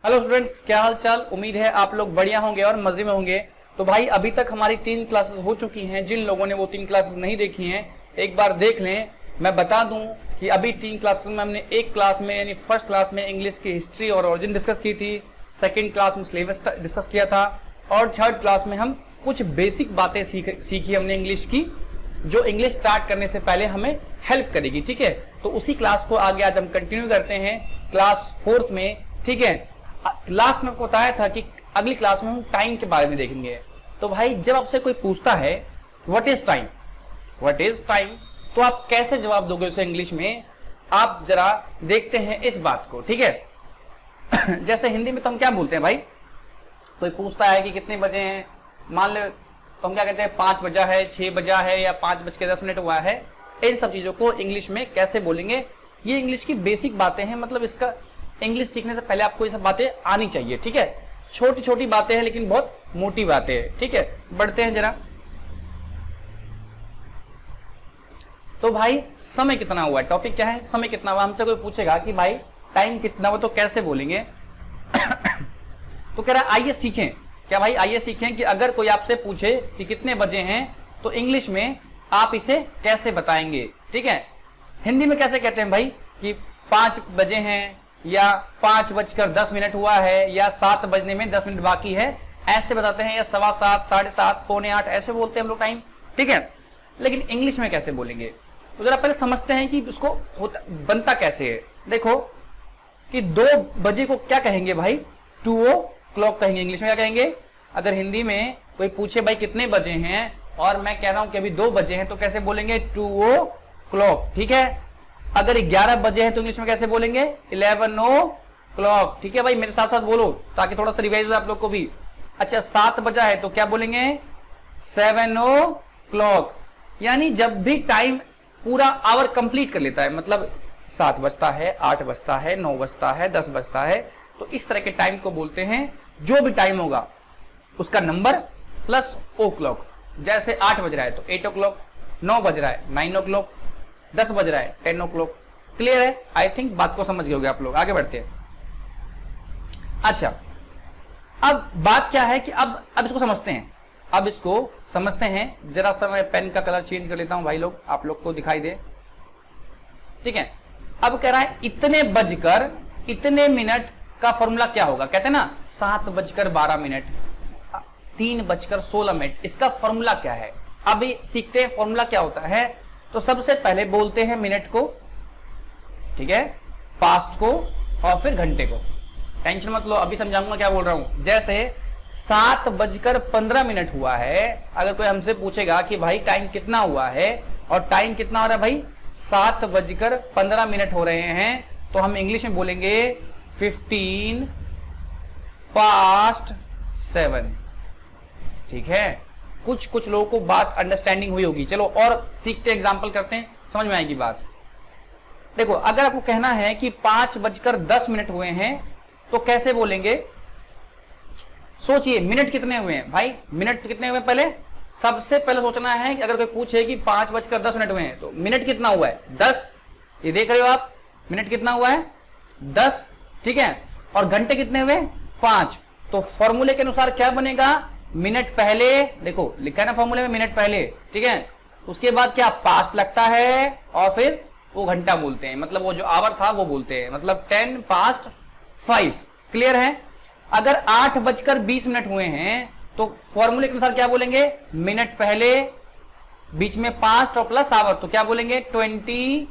Hello students, क्या हाल चाल। उम्मीद है आप लोग बढ़िया होंगे और मजे में होंगे। तो भाई अभी तक हमारी 3 क्लासेस हो चुकी हैं। जिन लोगों ने वो 3 क्लासेस नहीं देखी हैं एक बार देख लें। मैं बता दूं कि अभी 3 क्लासेस में हमने एक क्लास में यानी फर्स्ट क्लास में इंग्लिश की हिस्ट्री और ओरिजिन डिस्कस की थी, सेकेंड क्लास में सिलेबस डिस्कस किया था और थर्ड क्लास में हम कुछ बेसिक बातें सीखी हमने इंग्लिश की, जो इंग्लिश स्टार्ट करने से पहले हमें हेल्प करेगी। ठीक है, तो उसी क्लास को आगे आज हम कंटिन्यू करते हैं क्लास 4th में। ठीक है, लास्ट में आपको बताया था कि अगली क्लास में हम टाइम के बारे में देखेंगे। तो भाई जब आपसे कोई पूछता है what is time, what is time, तो आप कैसे जवाब दोगे उसे इंग्लिश में, आप जरा देखते हैं इस बात को। ठीक है जैसे हिंदी में तो हम क्या बोलते हैं भाई, कोई पूछता है कि कितने बजे हैं, मान लो तो हम क्या कहते हैं 5 बजा है, 6 बजा है या 5:10 हुआ है। इन सब चीजों को इंग्लिश में कैसे बोलेंगे, ये इंग्लिश की बेसिक बातें हैं। मतलब इसका इंग्लिश सीखने से पहले आपको ये सब बातें आनी चाहिए। ठीक है, छोटी छोटी बातें हैं लेकिन बहुत मोटी बातें हैं। ठीक है, बढ़ते हैं जरा। तो भाई समय कितना हुआ है, टॉपिक क्या है, समय कितना हुआ। हमसे कोई पूछेगा कि भाई टाइम कितना हुआ तो कैसे बोलेंगे तो कह रहा है आइए सीखें। क्या भाई आइए सीखें कि अगर कोई आपसे पूछे कि कितने बजे हैं तो इंग्लिश में आप इसे कैसे बताएंगे। ठीक है, हिंदी में कैसे कहते हैं भाई कि 5 बजे हैं या 5:10 हुआ है या 7 बजने में 10 मिनट बाकी है, ऐसे बताते हैं, या 7:15, 7:30, 7:45 ऐसे बोलते हैं हम लोग टाइम। ठीक है, लेकिन इंग्लिश में कैसे बोलेंगे तो जरा पहले समझते हैं कि उसको बनता कैसे है। देखो कि 2 बजे को क्या कहेंगे भाई, 2 o'clock कहेंगे। इंग्लिश में क्या कहेंगे, अगर हिंदी में कोई पूछे भाई कितने बजे हैं और मैं कह रहा हूं कि अभी 2 बजे हैं तो कैसे बोलेंगे, 2 o'clock। ठीक है, अगर 11 बजे हैं तो इंग्लिश में कैसे बोलेंगे, 11 o'clock। ठीक है भाई, मेरे साथ साथ बोलो ताकि थोड़ा सा रिवाइज हो आप लोग को भी। अच्छा 7 बजा है तो क्या बोलेंगे, 7 o'clock। यानी जब भी टाइम पूरा आवर कंप्लीट कर लेता है, मतलब 7 बजता है, 8 बजता है, 9 बजता है, 10 बजता है, तो इस तरह के टाइम को बोलते हैं। जो भी टाइम होगा उसका नंबर प्लस o'clock। जैसे 8 बज रहा है तो 8 o'clock, 9 बज रहा है 9 o'clock, 10 बज रहा है 10 o'clock। क्लियर है, आई थिंक बात को समझ गए होंगे आप लोग। आगे बढ़ते हैं। अच्छा अब बात क्या है कि अब इसको समझते हैं। अब इसको समझते हैं, जरा सा मैं पेन का कलर चेंज कर लेता हूं भाई लोग, आप लोग को दिखाई दे। ठीक है, अब कह रहा है इतने बजकर इतने मिनट का फॉर्मूला क्या होगा। कहते हैं ना 7:12, 3:16। इसका फॉर्मूला क्या है, अभी सीखते हैं फॉर्मूला क्या होता है। तो सबसे पहले बोलते हैं मिनट को, ठीक है, पास्ट को और फिर घंटे को। टेंशन मत लो, अभी समझाऊंगा क्या बोल रहा हूं। जैसे 7:15 हुआ है, अगर कोई हमसे पूछेगा कि भाई टाइम कितना हुआ है और टाइम कितना हो रहा है भाई 7:15 हो रहे हैं, तो हम इंग्लिश में बोलेंगे 15 past 7। ठीक है, कुछ लोगों को बात अंडरस्टैंडिंग हुई होगी। चलो और सीखते, एग्जांपल करते हैं, समझ में आएगी बात। देखो अगर आपको कहना है कि 5:10 हुए हैं तो कैसे बोलेंगे, सोचिए मिनट कितने हुए हैं भाई, मिनट कितने हुए पहले सबसे पहले सोचना है कि अगर कोई पूछे कि 5:10 हुए हैं तो मिनट कितना हुआ है 10। ये देख रहे हो आप, मिनट कितना हुआ है 10। ठीक है, और घंटे कितने हुए 5। तो फॉर्मूले के अनुसार क्या बनेगा, मिनट पहले, देखो लिखा है ना फॉर्मूले में मिनट पहले। ठीक है, उसके बाद क्या पास्ट लगता है और फिर वो घंटा बोलते हैं, मतलब वो जो आवर था वो बोलते हैं, मतलब 10 past 5। क्लियर है, अगर 8:20 हुए हैं तो फॉर्मूले के अनुसार क्या बोलेंगे, मिनट पहले, बीच में पास्ट और प्लस आवर, तो क्या बोलेंगे 20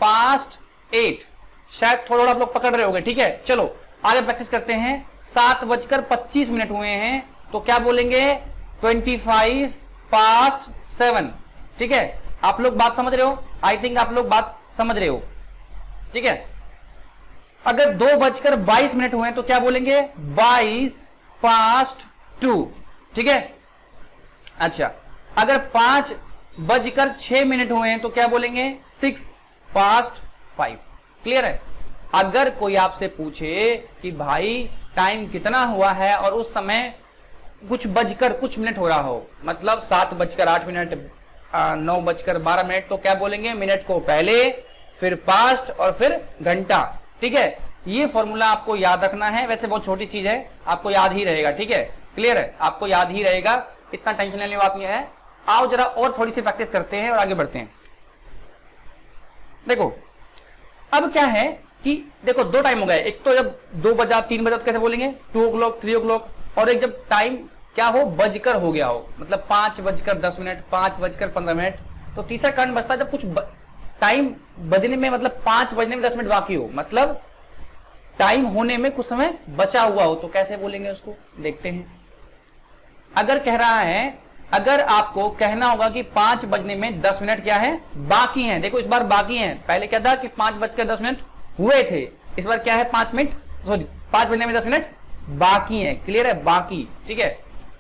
past 8। शायद थोड़ा आप लोग पकड़ रहे होंगे। ठीक है, चलो आगे प्रैक्टिस करते हैं। 7:25 हुए हैं तो क्या बोलेंगे 25 past 7। ठीक है, आप लोग बात समझ रहे हो, आई थिंक आप लोग बात समझ रहे हो। ठीक है, अगर 2:22 हुए तो क्या बोलेंगे 22 past 2। ठीक है, अच्छा अगर 5:06 हुए हैं तो क्या बोलेंगे 6 past 5। क्लियर है, अगर कोई आपसे पूछे कि भाई टाइम कितना हुआ है और उस समय कुछ बजकर कुछ मिनट हो रहा हो, मतलब 7:08, 9:12, तो क्या बोलेंगे, मिनट को पहले, फिर पास्ट और फिर घंटा। ठीक है, ये फॉर्मूला आपको याद रखना है। वैसे बहुत छोटी चीज है, आपको याद ही रहेगा, ठीक है, क्लियर है, आपको याद ही रहेगा, इतना टेंशन लेने वाली बात नहीं है। आओ जरा और थोड़ी सी प्रैक्टिस करते हैं और आगे बढ़ते हैं। देखो अब क्या है कि देखो दो टाइम हो गए, एक तो जब 2 बजा 3 बजा तो कैसे बोलेंगे 2 o'clock 3 o'clock, और एक जब टाइम क्या हो बजकर हो गया हो, मतलब 5:10, 5:15, तो तीसरा कारण बचता है जब कुछ टाइम बजने में, मतलब 5 बजने में 10 मिनट बाकी हो, मतलब टाइम होने में कुछ समय बचा हुआ हो, तो कैसे बोलेंगे उसको, देखते हैं। अगर कह रहा है, अगर आपको कहना होगा कि 5 बजने में 10 मिनट क्या है बाकी हैं, देखो इस बार बाकी हैं, पहले क्या था कि 5:10 हुए थे, इस बार क्या है 5 बजने में 10 मिनट बाकी हैं, क्लियर है, बाकी, ठीक है।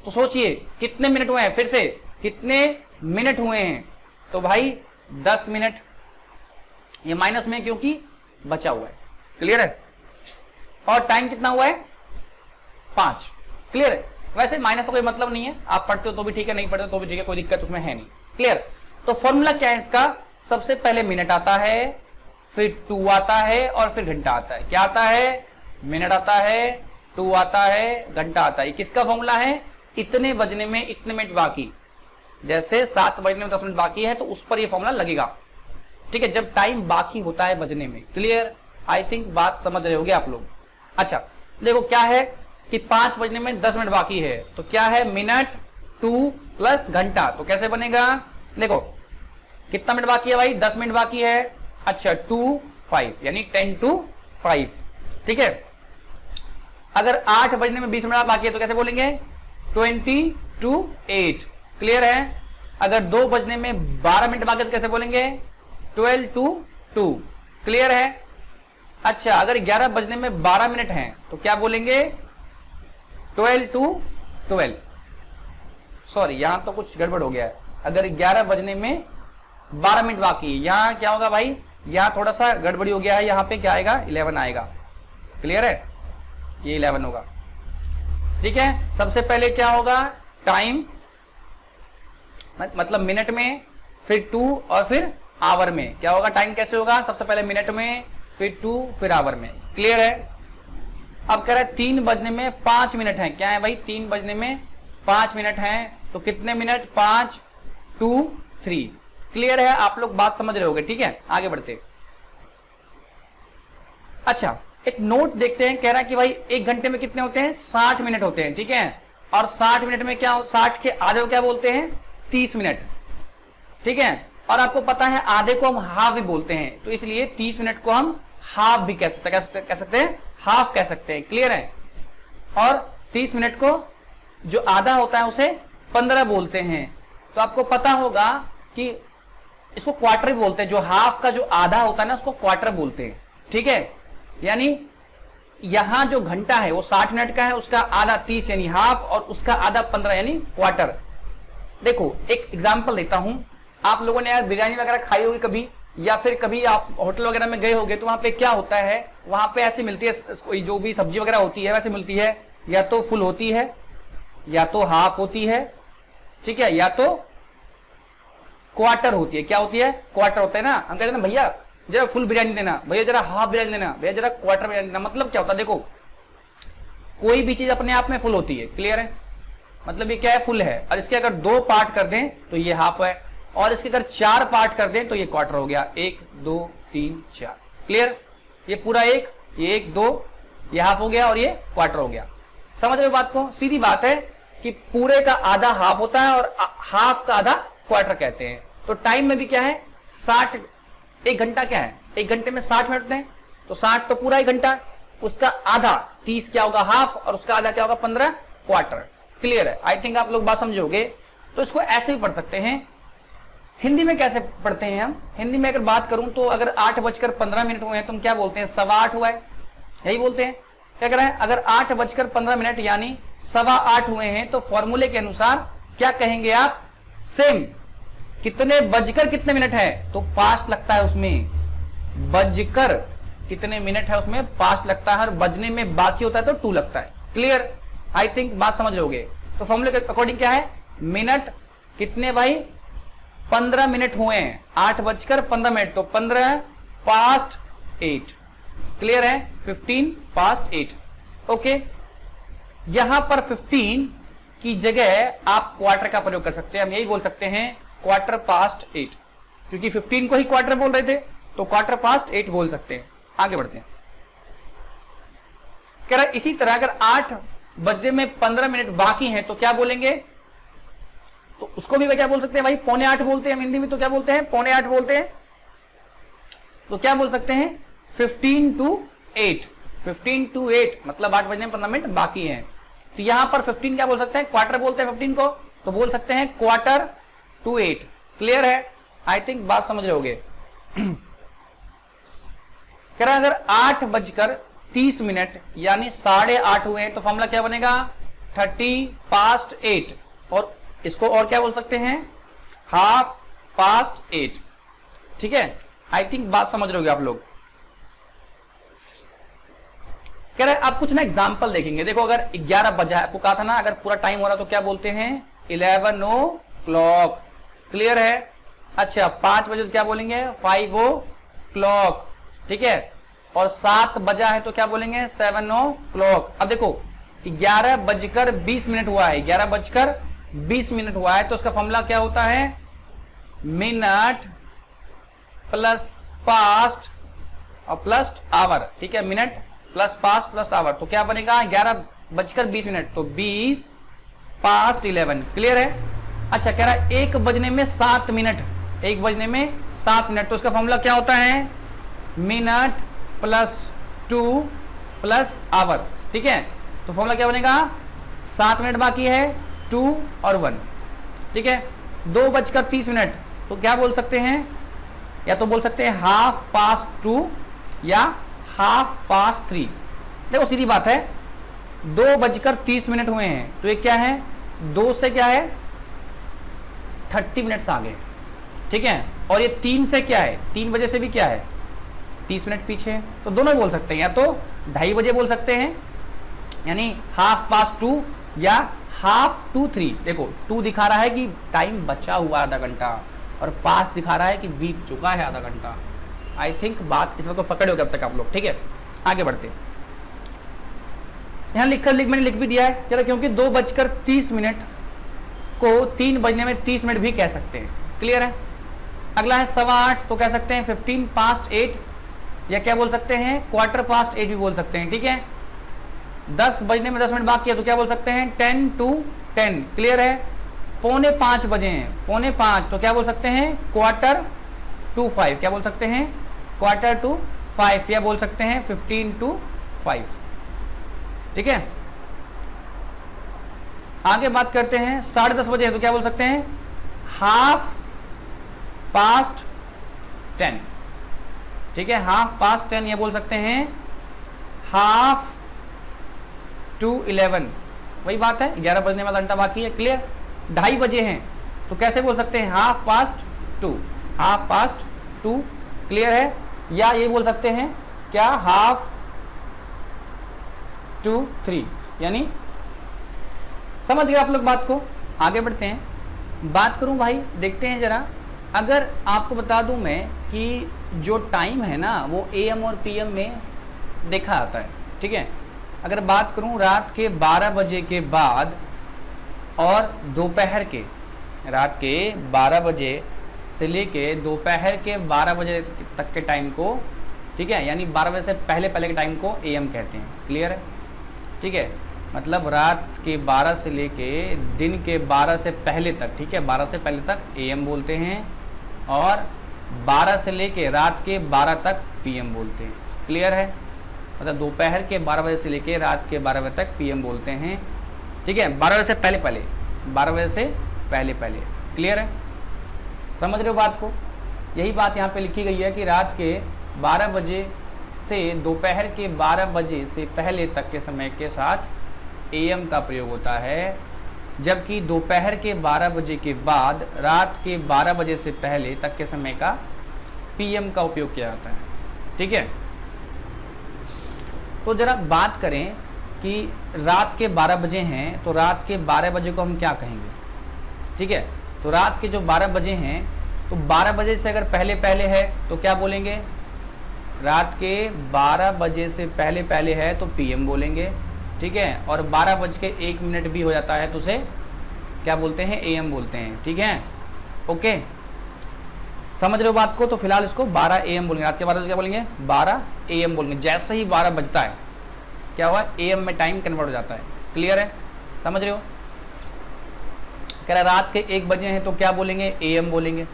तो सोचिए कितने मिनट हुए हैं, फिर से कितने मिनट हुए हैं, तो भाई 10 मिनट, ये माइनस में क्योंकि बचा हुआ है, क्लियर है, और टाइम कितना हुआ है 5, क्लियर है। वैसे माइनस का कोई मतलब नहीं है, आप पढ़ते हो तो भी ठीक है, नहीं पढ़ते तो भी ठीक है, कोई दिक्कत उसमें है नहीं, क्लियर। तो फॉर्मूला क्या है इसका, सबसे पहले मिनट आता है, फिर 2 आता है, और फिर घंटा आता है। क्या आता है, मिनट आता है, 2 आता है, घंटा आता है। किसका फॉर्मूला है, इतने बजने में इतने मिनट बाकी, जैसे 7 बजने में 10 मिनट बाकी है तो उस पर ये फॉर्मूला लगेगा, ठीक है, जब टाइम बाकी होता है बजने में, क्लियर। आई थिंक बात समझ रहे होगे आप लोग। अच्छा देखो क्या है कि 5 बजने में 10 मिनट बाकी है, तो क्या है मिनट 2 प्लस घंटा, तो कैसे बनेगा, देखो कितना मिनट बाकी है भाई 10 मिनट बाकी है, अच्छा 2 5 यानी 10 to 5, ठीक है। अगर 8 बजने में 20 मिनट बाकी है तो कैसे बोलेंगे 20 to 8, क्लियर है। अगर 2 बजने में 12 मिनट बाकी है तो कैसे बोलेंगे 12 to 2, क्लियर है। अच्छा अगर 11 बजने में 12 मिनट हैं तो क्या बोलेंगे 12 to 12, सॉरी यहां तो कुछ गड़बड़ हो गया है। अगर 11 बजने में 12 मिनट बाकी है, यहां क्या होगा भाई, यहां थोड़ा सा गड़बड़ी हो गया है, यहां पे क्या आएगा 11 आएगा, क्लियर है, ये 11 होगा, ठीक है। सबसे पहले क्या होगा टाइम, मतलब मिनट में, फिर 2 और फिर आवर में, क्या होगा टाइम कैसे होगा, सबसे पहले मिनट में, फिर 2 फिर आवर में, क्लियर है। अब कह रहा है 3 बजने में 5 मिनट है, क्या है भाई 3 बजने में 5 मिनट है, तो कितने मिनट 5 2 3, क्लियर है, आप लोग बात समझ रहे होगे, ठीक है। आगे बढ़ते। अच्छा एक नोट देखते हैं, कह रहा है कि भाई 1 घंटे में कितने होते हैं 60 मिनट होते हैं, ठीक है, और 60 मिनट में क्या, 60 के आधे को क्या बोलते हैं 30 मिनट, ठीक है। और आपको पता है आधे को हम हाफ भी बोलते हैं, तो इसलिए 30 मिनट को हम हाफ भी कह सकते हैं, हाफ कह सकते हैं, क्लियर है। और 30 मिनट को जो आधा होता है उसे 15 बोलते हैं, तो आपको पता होगा कि इसको क्वार्टर भी बोलते हैं, जो हाफ का जो आधा होता है ना उसको क्वार्टर बोलते हैं, ठीक है। यानी यहां जो घंटा है वो 60 मिनट का है, उसका आधा 30 यानी हाफ, और उसका आधा 15 यानी क्वार्टर। देखो एक एग्जांपल देता हूं, आप लोगों ने यार बिरयानी वगैरह खाई होगी कभी, या फिर कभी आप होटल वगैरह में गए होंगे, तो वहां पे क्या होता है, वहां पे ऐसे मिलती है जो भी सब्जी वगैरह होती है वैसे मिलती है, या तो फुल होती है या तो हाफ होती है, ठीक है, या तो क्वार्टर होती है। क्या होती है, क्वार्टर होता है ना। हम कहते हैं ना भैया जरा फुल बिरयानी देना, भैया जरा हाफ बिरयानी देना, भैया जरा क्वार्टर बिरयानी देना, मतलब क्या होता है, देखो कोई भी चीज अपने आप में फुल होती है, क्लियर है, मतलब ये क्या है फुल है, और इसके अगर 2 पार्ट कर दें तो ये हाफ है, और इसके अगर 4 पार्ट कर दें तो ये क्वार्टर हो गया, 1 2 3 4, क्लियर। ये पूरा ये 1 2 ये हाफ हो गया और ये क्वार्टर हो गया। समझ रहे हो बात को, सीधी बात है कि पूरे का आधा हाफ होता है और हाफ का आधा क्वार्टर कहते हैं। तो टाइम में भी क्या है 60, 1 घंटा क्या है, 1 घंटे में 60 मिनट हैं, तो 60 तो पूरा 1 घंटा, उसका आधा 30 क्या होगा हाफ, और उसका आधा क्या होगा 15 क्वार्टर, क्लियर है। आई थिंक आप लोग बात समझोगे। तो इसको ऐसे भी पढ़ सकते हैं। हिंदी में कैसे पढ़ते हैं हम, हिंदी में अगर बात करूं तो अगर 8:15 हुए हैं, तुम क्या बोलते हैं 8:15 हुआ है, यही बोलते हैं। क्या कह रहा है, अगर 8:15 यानी 8:15 हुए हैं, तो फॉर्मूले के अनुसार क्या कहेंगे आप, सेम कितने बजकर कितने मिनट है, तो पास्ट लगता है उसमें, बजकर कितने मिनट है उसमें पास्ट लगता है, और बजने में बाकी होता है तो 2 लगता है, क्लियर। आई थिंक बात समझ लोगे। तो फॉर्मूले के अकॉर्डिंग क्या है, मिनट कितने भाई 15 मिनट हुए हैं, 8:15 तो 15 पास्ट 8, क्लियर है? 15 past 8। ओके, यहां पर 15 की जगह आप क्वार्टर का प्रयोग कर सकते हैं। हम यही बोल सकते हैं क्वार्टर पास्ट 8, क्योंकि 15 को ही क्वार्टर बोल रहे थे, तो क्वार्टर पास्ट 8 बोल सकते हैं। आगे बढ़ते हैं। कह रहा इसी तरह अगर 8 बजने में 15 मिनट बाकी हैं तो क्या बोलेंगे? तो उसको भी क्या बोल सकते हैं भाई? पौने 8 बोलते हैं हम हिंदी में, तो क्या बोलते हैं? पौने 8 बोलते हैं। तो क्या बोल सकते हैं? 15 to 8। 15 to 8 मतलब 8 बजने में 15 मिनट बाकी हैं। तो यहां पर 15 क्या बोल सकते हैं? क्वार्टर बोलते हैं 15 को, तो बोल सकते हैं क्वार्टर टू 8। क्लियर है? आई थिंक बात समझ रहे होगे। कह रहा अगर 8:30 यानी 8:30 हुए तो फॉर्मूला क्या बनेगा? 30 past 8। और इसको और क्या बोल सकते हैं? Half past 8। ठीक है, आई थिंक बात समझ रहे होगे आप लोग। कह रहे आप कुछ ना एग्जाम्पल देखेंगे। देखो अगर 11 बजा, आपको कहा था ना अगर पूरा टाइम हो रहा तो क्या बोलते हैं? 11 o'clock। क्लियर है? अच्छा 5 बजे तो क्या बोलेंगे? 5 o'clock। ठीक है, और 7 बजा है तो क्या बोलेंगे? 7 o'clock। अब देखो 11:20 हुआ है, 11:20 हुआ है, तो उसका फॉर्मूला क्या होता है? मिनट प्लस पास्ट और प्लस आवर। ठीक है, minute plus past plus our, तो क्या बनेगा? 11:20, तो 20 past 11। क्लियर है? अच्छा कह रहा है 1 बजने में 7 मिनट, 1 बजने में 7 मिनट, तो उसका फॉर्मूला क्या होता है? Minute plus 2 plus our. ठीक है, तो फॉर्मूला क्या बनेगा? 7 मिनट बाकी है, 2 और 1। ठीक है, 2:30, तो क्या बोल सकते हैं? या तो बोल सकते हैं हाफ पास्ट 2 या हाफ पास्ट 3। देखो सीधी बात है, 2:30 हुए हैं, तो ये क्या है? 2 से क्या है? 30 मिनट्स आगे। ठीक है, और ये 3 से क्या है? 3 बजे से भी क्या है? 30 मिनट पीछे। तो दोनों बोल सकते हैं, या तो 2:30 बजे बोल सकते हैं यानी हाफ पास्ट 2, या हाफ टू 3। देखो 2 दिखा रहा है कि टाइम बचा हुआ आधा घंटा, और पास दिखा रहा है कि बीत चुका है आधा घंटा। आई थिंक बात इस वक्त तो पकड़े होगे अब तक आप लोग। ठीक है, आगे बढ़ते। यहां मैंने लिख भी दिया है, चलो, क्योंकि 2:30 को 3 बजने में 30 मिनट भी कह सकते हैं। क्लियर है? अगला है 8:15, तो कह सकते हैं 15 past 8, या क्या बोल सकते हैं? क्वार्टर पास्ट 8 भी बोल सकते हैं। ठीक है, 10 बजने में 10 मिनट बाकी है, तो क्या बोल सकते हैं? 10 to 10। क्लियर है? 4:45 बजे हैं, 4:45, तो क्या बोल सकते हैं? Quarter to 5। क्या बोल सकते हैं? क्वार्टर टू 5, या बोल सकते हैं 15 to 5। ठीक है, आगे बात करते हैं 10:30 बजे, तो क्या बोल सकते हैं? Half past 10। ठीक है, हाफ पास्ट 10, या बोल सकते हैं हाफ टू 11। वही बात है, 11 बजने वाला घंटा बाकी है। क्लियर? 2:30 बजे हैं, तो कैसे बोल सकते हैं? Half past 2, half past 2। Clear है? या ये बोल सकते हैं क्या? हाफ टू 3, यानी समझ गए आप लोग बात को। आगे बढ़ते हैं। बात करूं भाई, देखते हैं जरा, अगर आपको बता दूं मैं कि जो टाइम है ना वो AM और PM में देखा आता है। ठीक है, अगर बात करूं रात के 12 बजे के बाद और दोपहर के, रात के 12 बजे से लेके दोपहर के 12 बजे तक के टाइम को, ठीक है, यानी 12 बजे से पहले के टाइम को AM कहते हैं। क्लियर है? ठीक है, मतलब रात के 12 से लेके दिन के 12 से पहले तक, ठीक है, 12 से पहले तक AM बोलते हैं, और 12 से लेके रात के 12 तक PM बोलते हैं। क्लियर है? मतलब दोपहर के 12 बजे से लेके रात के 12 बजे तक PM बोलते हैं। ठीक है, 12 बजे से पहले 12 बजे से पहले। क्लियर है? समझ रहे हो बात को? यही बात यहाँ पे लिखी गई है कि रात के 12 बजे से दोपहर के 12 बजे से पहले तक के समय के साथ AM का प्रयोग होता है, जबकि दोपहर के 12 बजे के बाद रात के 12 बजे से पहले तक के समय का PM का उपयोग किया जाता है। ठीक है, तो जरा बात करें कि रात के 12 बजे हैं, तो रात के 12 बजे को हम क्या कहेंगे? ठीक है, तो रात के जो 12 बजे हैं, तो 12 बजे से अगर पहले है तो क्या बोलेंगे? रात के 12 बजे से पहले पहले है तो पीएम बोलेंगे, ठीक है, और 12:01 भी हो जाता है तो उसे क्या बोलते हैं, एएम बोलते हैं, ठीक है। ओके, समझ रहे हो बात को। तो फिलहाल इसको 12 AM बोलेंगे, रात के 12 बजे क्या बोलेंगे, 12 AM बोलेंगे। जैसे ही 12 बजता है क्या हुआ, AM में टाइम कन्वर्ट हो जाता है। क्लियर है, समझ रहे हो। कह रहा रात के 1 बजे हैं तो क्या बोलेंगे, AM बोलेंगे।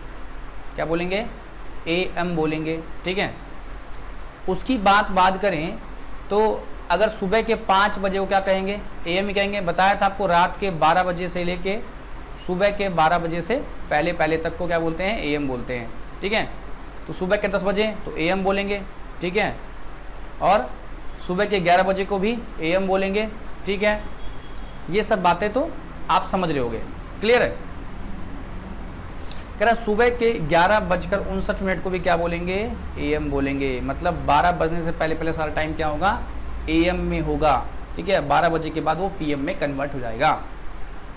क्या बोलेंगे, AM बोलेंगे, ठीक है। उसकी बात करें तो अगर सुबह के 5 बजे को क्या कहेंगे, AM ही कहेंगे। बताया था आपको, रात के 12 बजे से लेके सुबह के 12 बजे से पहले पहले तक को क्या बोलते हैं, AM बोलते हैं, ठीक है। तो सुबह के 10 बजे तो AM बोलेंगे, ठीक है, और सुबह के 11 बजे को भी AM बोलेंगे, ठीक है। ये सब बातें तो आप समझ रहे होगे। क्लियर है। कह रहा सुबह के 11:59 को भी क्या बोलेंगे, AM बोलेंगे। मतलब 12 बजने से पहले पहले सारा टाइम क्या होगा, AM में होगा, ठीक है। 12 बजे के बाद वो PM में कन्वर्ट हो जाएगा।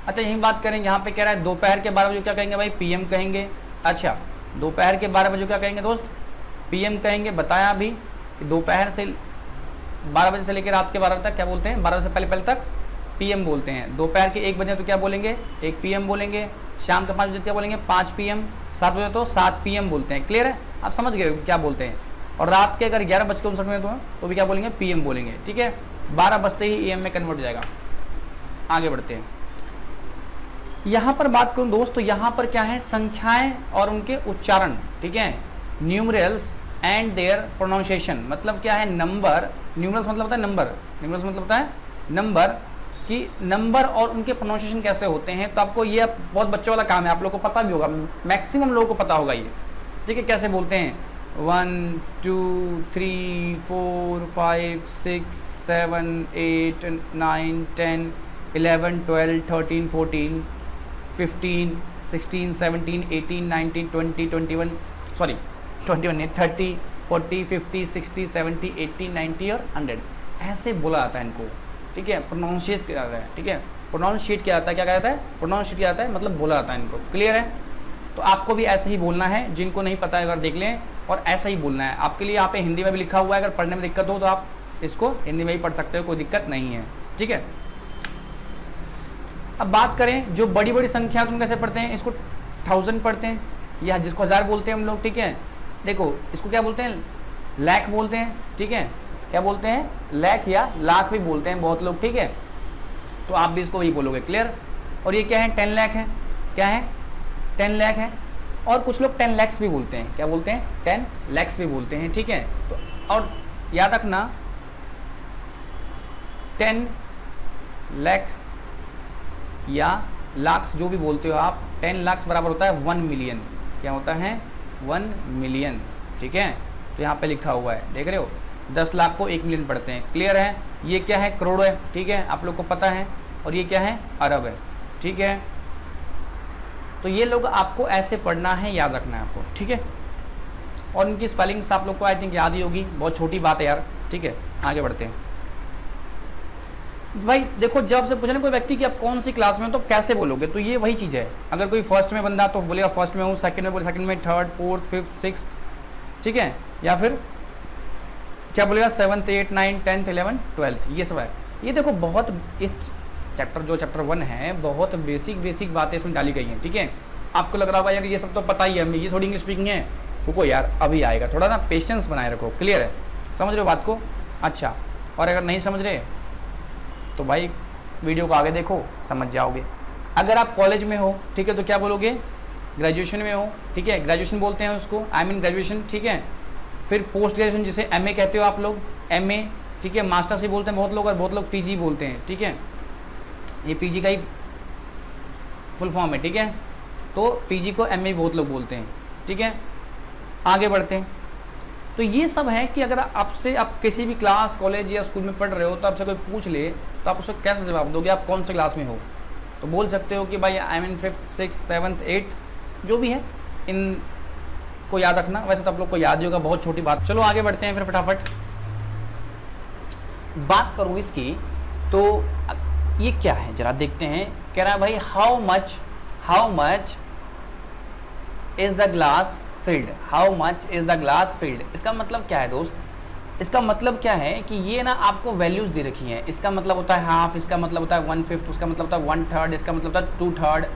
अच्छा, यही बात करेंगे, यहाँ पे कह रहा है दोपहर के 12 बजे क्या कहेंगे भाई, PM कहेंगे। अच्छा, दोपहर के 12 बजे क्या कहेंगे दोस्त, PM कहेंगे। बताया अभी कि दोपहर से 12 बजे से लेकर रात के 12 बजे तक क्या बोलते हैं, 12 बजे से पहले पहले तक PM बोलते हैं। दोपहर के 1 बजे तो क्या बोलेंगे, 1 PM बोलेंगे। शाम के 5 बजे क्या बोलेंगे, 5 PM। 7 बजे तो 7 PM बोलते हैं। क्लियर है, आप समझ गए क्या बोलते हैं। और रात के अगर 11:59 तो भी क्या बोलेंगे, PM बोलेंगे, ठीक है। 12 बजते ही AM में कन्वर्ट हो जाएगा। आगे बढ़ते हैं। यहाँ पर बात करूँ दोस्त, तो यहाँ पर क्या है, संख्याएं और उनके उच्चारण, ठीक है। न्यूमरल्स एंड देयर प्रोनाउंसिएशन, मतलब क्या है, नंबर। न्यूमरल्स मतलब होता है नंबर, न्यूमरल्स मतलब होता है नंबर, कि नंबर और उनके प्रोनाउंसिएशन कैसे होते हैं। तो आपको ये बहुत बच्चों वाला काम है, आप लोगों को पता भी होगा, मैक्सिमम लोगों को पता होगा ये, ठीक है, कैसे बोलते हैं। 1 2 3 4 5 6 7 8 9 10 11 12 13 14 15 16 17 18 19 20 21 सॉरी 21 नहीं 30 40 50 60 70 80 90 और 100 ऐसे बोला जाता है इनको, ठीक है। प्रोनाउंशिएट किया जाता है, ठीक है। प्रोनाउंशिएट किया जाता है, क्या कहता है, प्रोनाउंशिएट किया जाता है, मतलब बोला जाता है इनको। क्लियर है। तो आपको भी ऐसे ही बोलना है, जिनको नहीं पता है अगर देख लें, और ऐसा ही बोलना है। आपके लिए यहाँ पे हिंदी में भी लिखा हुआ है, अगर पढ़ने में दिक्कत हो तो आप इसको हिंदी में ही पढ़ सकते हो, कोई दिक्कत नहीं है, ठीक है। अब बात करें जो बड़ी बड़ी संख्या तुम कैसे पढ़ते हैं, इसको 1000 पढ़ते हैं, या जिसको 1000 बोलते हैं हम लोग, ठीक है। देखो इसको क्या बोलते हैं, लाख बोलते हैं, ठीक है। क्या बोलते हैं, लाख या लाख भी बोलते हैं बहुत लोग, ठीक है। तो आप भी इसको वही बोलोगे। क्लियर। और ये क्या है, 10 लाख है, क्या है, 10 लाख है। और कुछ लोग 10 lakhs भी बोलते हैं, क्या बोलते हैं, 10 lakhs भी बोलते हैं, ठीक है। तो और याद रखना 10 लाख या लाख्स जो भी बोलते हो आप, 10 lakhs बराबर होता है 1 मिलियन। क्या होता है, 1 मिलियन, ठीक है। तो यहाँ पे लिखा हुआ है, देख रहे हो, 10 लाख को 1 मिलियन पढ़ते हैं। क्लियर है। ये क्या है, करोड़ है, ठीक है, आप लोग को पता है। और ये क्या है, अरब है, ठीक है। तो ये लोग आपको ऐसे पढ़ना है, याद रखना है आपको, ठीक है। और इनकी स्पेलिंग्स आप लोग को आई थिंक याद ही होगी, बहुत छोटी बात है यार, ठीक है। आगे बढ़ते हैं भाई। देखो जब आपसे पूछे ना कोई व्यक्ति कि आप कौन सी क्लास में हो तो कैसे बोलोगे, तो ये वही चीज़ है। अगर कोई फर्स्ट में बंदा तो बोलेगा फर्स्ट में हूँ, सेकंड में बोले सेकंड में, थर्ड फोर्थ फिफ्थ सिक्स्थ, ठीक है। या फिर क्या बोलेगा 7th 8th 9th 10th 11th 12th, ये सब है। ये देखो बहुत इस चैप्टर जो चैप्टर 1 है, बहुत बेसिक बातें इसमें डाली गई हैं, ठीक है। आपको लग रहा होगा यार ये सब तो पता ही है हमें, ये थोड़ी इंग्लिश स्पीकिंग है, रुको यार अभी आएगा, थोड़ा ना पेशेंस बनाए रखो। क्लियर है, समझ रहे हो बात को। अच्छा, और अगर नहीं समझ रहे तो भाई वीडियो को आगे देखो, समझ जाओगे। अगर आप कॉलेज में हो, ठीक है, तो क्या बोलोगे, ग्रेजुएशन में हो, ठीक है, ग्रेजुएशन बोलते हैं उसको, आई मीन ग्रेजुएशन, ठीक है। फिर पोस्ट ग्रेजुएशन जिसे MA कहते हो आप लोग, MA, ठीक है। मास्टर्स ही बोलते हैं बहुत लोग, और बहुत लोग PG बोलते हैं, ठीक है। ये PG का ही फुल फॉर्म है, ठीक है। तो PG को MA बहुत लोग बोलते हैं, ठीक है। आगे बढ़ते हैं। तो ये सब है कि अगर आपसे आप किसी भी क्लास कॉलेज या स्कूल में पढ़ रहे हो तो आपसे कोई पूछ ले तो आप उसको कैसे जवाब दोगे, आप कौन से क्लास में हो। तो बोल सकते हो कि भाई I mean 5th 6th 7th 8th जो भी है, इन को याद रखना। वैसे तो आप लोग को याद ही होगा, बहुत छोटी बात। चलो आगे बढ़ते हैं फिर फटाफट। बात करूँ इसकी तो ये क्या है जरा देखते हैं। कह रहा है भाई how much is the glass field, how much is the glass field. इसका मतलब क्या है दोस्त, इसका मतलब क्या है कि ये ना आपको वैल्यूज दे रखी हैं। इसका मतलब होता है हाफ, इसका मतलब होता है 1/5, उसका मतलब होता है 1/3, इसका मतलब होता है 2/3,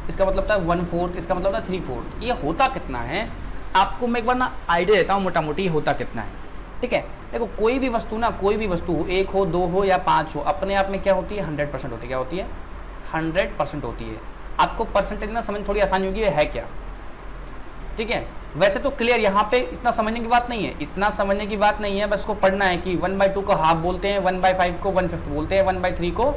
इसका मतलब होता है 1/4, इसका मतलब होता है 3/4। ये होता कितना है आपको मैं एक बार ना आइडिया देता हूँ मोटा मोटी होता कितना है, ठीक है। देखो कोई भी वस्तु ना, कोई भी वस्तु हो, 1 हो 2 हो या 5 हो, अपने आप में क्या होती है 100% होती है। क्या होती है 100% होती है। आपको परसेंटेज ना समझ थोड़ी आसानी होगी है क्या, ठीक है। वैसे तो क्लियर यहाँ पे इतना समझने की बात नहीं है, इतना समझने की बात नहीं है, बस को पढ़ना है कि 1/2 को हाफ बोलते हैं, 1/5 को 1/5 बोलते हैं, 1/3 को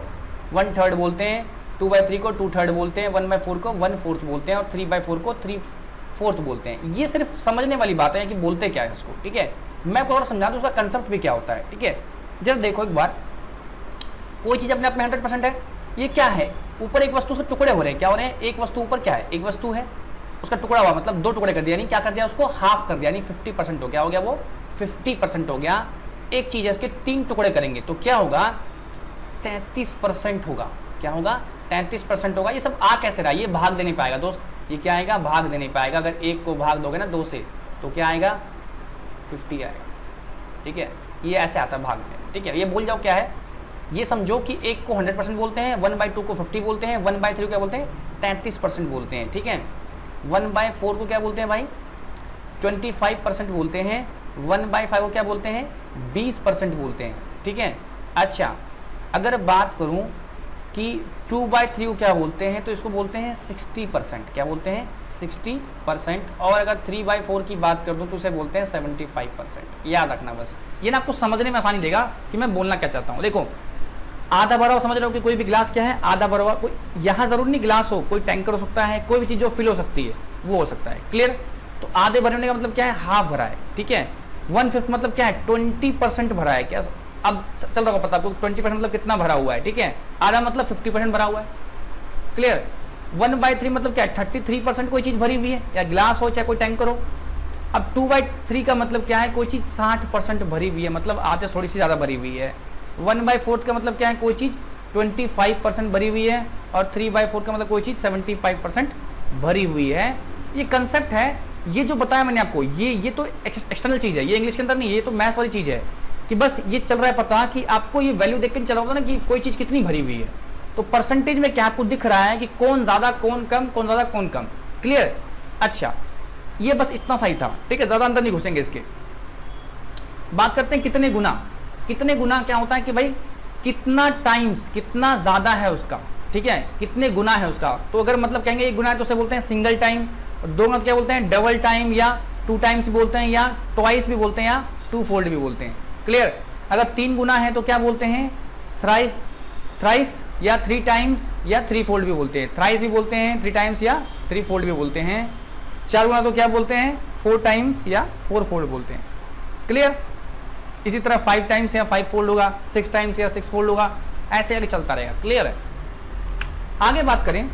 1/3 बोलते हैं, 2/3 को 2/3 बोलते हैं, 1/4 को 1/4 बोलते हैं और 3/4 को 3/4 बोलते हैं। ये सिर्फ समझने वाली बात है कि बोलते क्या है इसको, ठीक है। मैं आपको थोड़ा समझा दूँ उसका कंसेप्ट भी क्या होता है, ठीक है। जब देखो एक बार कोई चीज़ अपने आप में 100% है, ये क्या है, ऊपर एक वस्तु से टुकड़े हो रहे हैं, क्या हो रहे हैं, एक वस्तु ऊपर क्या है, एक वस्तु है उसका टुकड़ा हुआ, मतलब 2 टुकड़े कर दिया, यानी क्या कर दिया उसको हाफ कर दिया, यानी 50% हो गया, हो गया वो 50% हो गया। एक चीज़ है इसके 3 टुकड़े करेंगे तो क्या होगा 33% होगा। क्या होगा 33% होगा। ये सब आ कैसे रहा है, ये भाग दे नहीं पाएगा दोस्त, ये क्या आएगा भाग दे नहीं पाएगा। अगर 1 को भाग दोगे ना 2 से तो क्या आएगा 50 आएगा, ठीक है। ये ऐसे आता है भाग दे, ठीक है। ये भूल जाओ क्या है, ये समझो कि 1 को 100% बोलते हैं, 1/2 को 50 बोलते हैं, 1/3 को क्या बोलते हैं 33% बोलते हैं, ठीक है। 1/4 को क्या बोलते हैं भाई 25% बोलते हैं, 1/5 को क्या बोलते हैं 20% बोलते हैं, ठीक है। अच्छा अगर बात करूं कि 2/3 को क्या बोलते हैं तो इसको बोलते हैं 60%। क्या बोलते हैं 60%। और अगर 3/4 की बात कर दूं तो उसे बोलते हैं 75%। याद रखना बस, ये ना आपको समझने में आसानी देगा कि मैं बोलना क्या चाहता हूँ। देखो आधा भरा हुआ समझ रहे हो कि कोई भी ग्लास क्या है आधा भरा हुआ, कोई यहाँ जरूर नहीं ग्लास हो, कोई टैंकर हो सकता है, कोई भी चीज़ जो फिल हो सकती है वो हो सकता है, क्लियर। तो आधे भरने का मतलब क्या है हाफ भरा है, ठीक है। 1/5 मतलब क्या है 20% भरा है। क्या अब चल रहा होगा पता आपको 20% मतलब कितना भरा हुआ है, ठीक है। आधा मतलब 50% भरा हुआ है, क्लियर। 1/3 मतलब क्या है 33% कोई चीज़ भरी हुई है, या ग्लास हो चाहे कोई टैंकर हो। अब 2/3 का मतलब क्या है कोई चीज़ 60% भरी हुई है, मतलब आधे थोड़ी सी ज़्यादा भरी हुई है। 1/4 का मतलब क्या है कोई चीज़ 25% भरी हुई है, और 3/4 का मतलब कोई चीज़ 75% भरी हुई है। ये कंसेप्ट है, ये जो बताया मैंने आपको, ये तो एक्सटर्नल चीज़ है, ये इंग्लिश के अंदर नहीं है, ये तो मैथ्स वाली चीज़ है कि बस ये चल रहा है पता कि आपको ये वैल्यू देख के चला होगा ना कि कोई चीज़ कितनी भरी हुई है। तो परसेंटेज में क्या आपको दिख रहा है कि कौन ज़्यादा कौन कम, कौन ज़्यादा कौन कम, क्लियर। अच्छा ये बस इतना सही था, ठीक है, ज़्यादा अंदर नहीं घुसेंगे इसके। बात करते हैं कितने गुना। कितने गुना क्या होता है कि भाई कितना टाइम्स, कितना ज़्यादा है उसका, ठीक है, कितने गुना है उसका। तो अगर मतलब कहेंगे 1 गुना है तो उसे बोलते हैं सिंगल टाइम, 2 गुना क्या बोलते हैं डबल टाइम, या 2 टाइम्स भी बोलते हैं, या ट्वाइस भी बोलते हैं, या 2 फोल्ड भी बोलते हैं, क्लियर। अगर 3 गुना है तो क्या बोलते हैं थ्राइस, या 3 टाइम्स, या 3 फोल्ड भी बोलते हैं। थ्राइस भी बोलते हैं 3 टाइम्स या 3 फोल्ड भी बोलते हैं। 4 गुना तो क्या बोलते हैं 4 टाइम्स या 4 फोल्ड बोलते हैं, क्लियर। इसी तरह 5 टाइम्स या 5 फोल्ड होगा, 6 टाइम्स या 6 फोल्ड होगा, ऐसे आगे चलता रहेगा, क्लियर है। आगे बात करें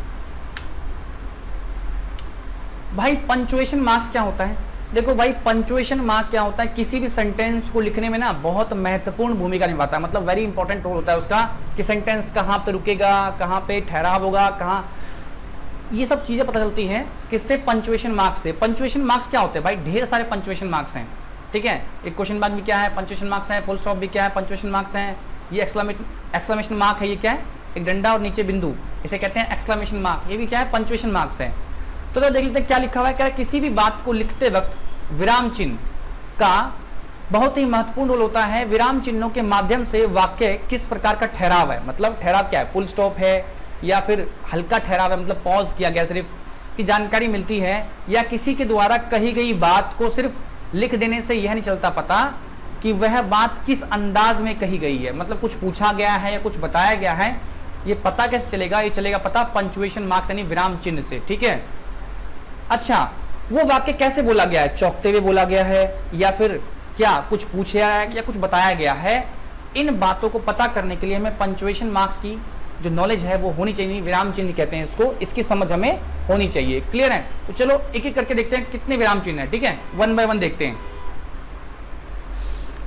भाई पंचुएशन मार्क्स क्या होता है। देखो भाई पंचुएशन मार्क क्या होता है, किसी भी सेंटेंस को लिखने में ना बहुत महत्वपूर्ण भूमिका निभाता है, मतलब वेरी इंपॉर्टेंट रोल होता है उसका कि सेंटेंस कहाँ पे रुकेगा, कहाँ पे ठहराव होगा, कहाँ, ये सब चीजें पता चलती हैं किससे पंचुएशन मार्क्स से। पंचुएशन मार्क्स क्या होते हैं भाई, ढेर सारे पंचुएशन मार्क्स हैं, ठीक है। एक क्वेश्चन मार्क भी क्या है पंचुएशन मार्क्स है, फुल स्टॉप भी क्या है पंचुएशन मार्क्स हैं, ये एक्सक्लेमेशन मार्क है, ये क्या है एक डंडा और नीचे बिंदु, इसे कहते हैं एक्सक्लेमेशन मार्क, ये भी क्या है पंचुएशन मार्क्स है। तो देख लेते हैं क्या लिखा हुआ है, क्या किसी भी बात को लिखते वक्त विराम चिन्ह का बहुत ही महत्वपूर्ण रोल होता है। विराम चिन्हों के माध्यम से वाक्य किस प्रकार का ठहराव है, मतलब ठहराव क्या है, फुल स्टॉप है या फिर हल्का ठहराव है, मतलब पॉज किया गया सिर्फ, की जानकारी मिलती है, या किसी के द्वारा कही गई बात को सिर्फ लिख देने से यह नहीं चलता पता कि वह बात किस अंदाज में कही गई है, मतलब कुछ पूछा गया है या कुछ बताया गया है, ये पता कैसे चलेगा, ये चलेगा पता पंचुएशन मार्क्स यानी विराम चिन्ह से, ठीक है। अच्छा वो वाक्य कैसे बोला गया है, चौंकते हुए बोला गया है या फिर क्या कुछ पूछा है या कुछ बताया गया है, इन बातों को पता करने के लिए हमें पंचुएशन मार्क्स की जो नॉलेज है वो होनी चाहिए, विराम चिन्ह कहते हैं इसको, इसकी समझ हमें होनी चाहिए, क्लियर है। तो चलो एक एक करके देखते हैं कितने विराम चिन्ह है, ठीक है, 1 बाय 1 देखते हैं।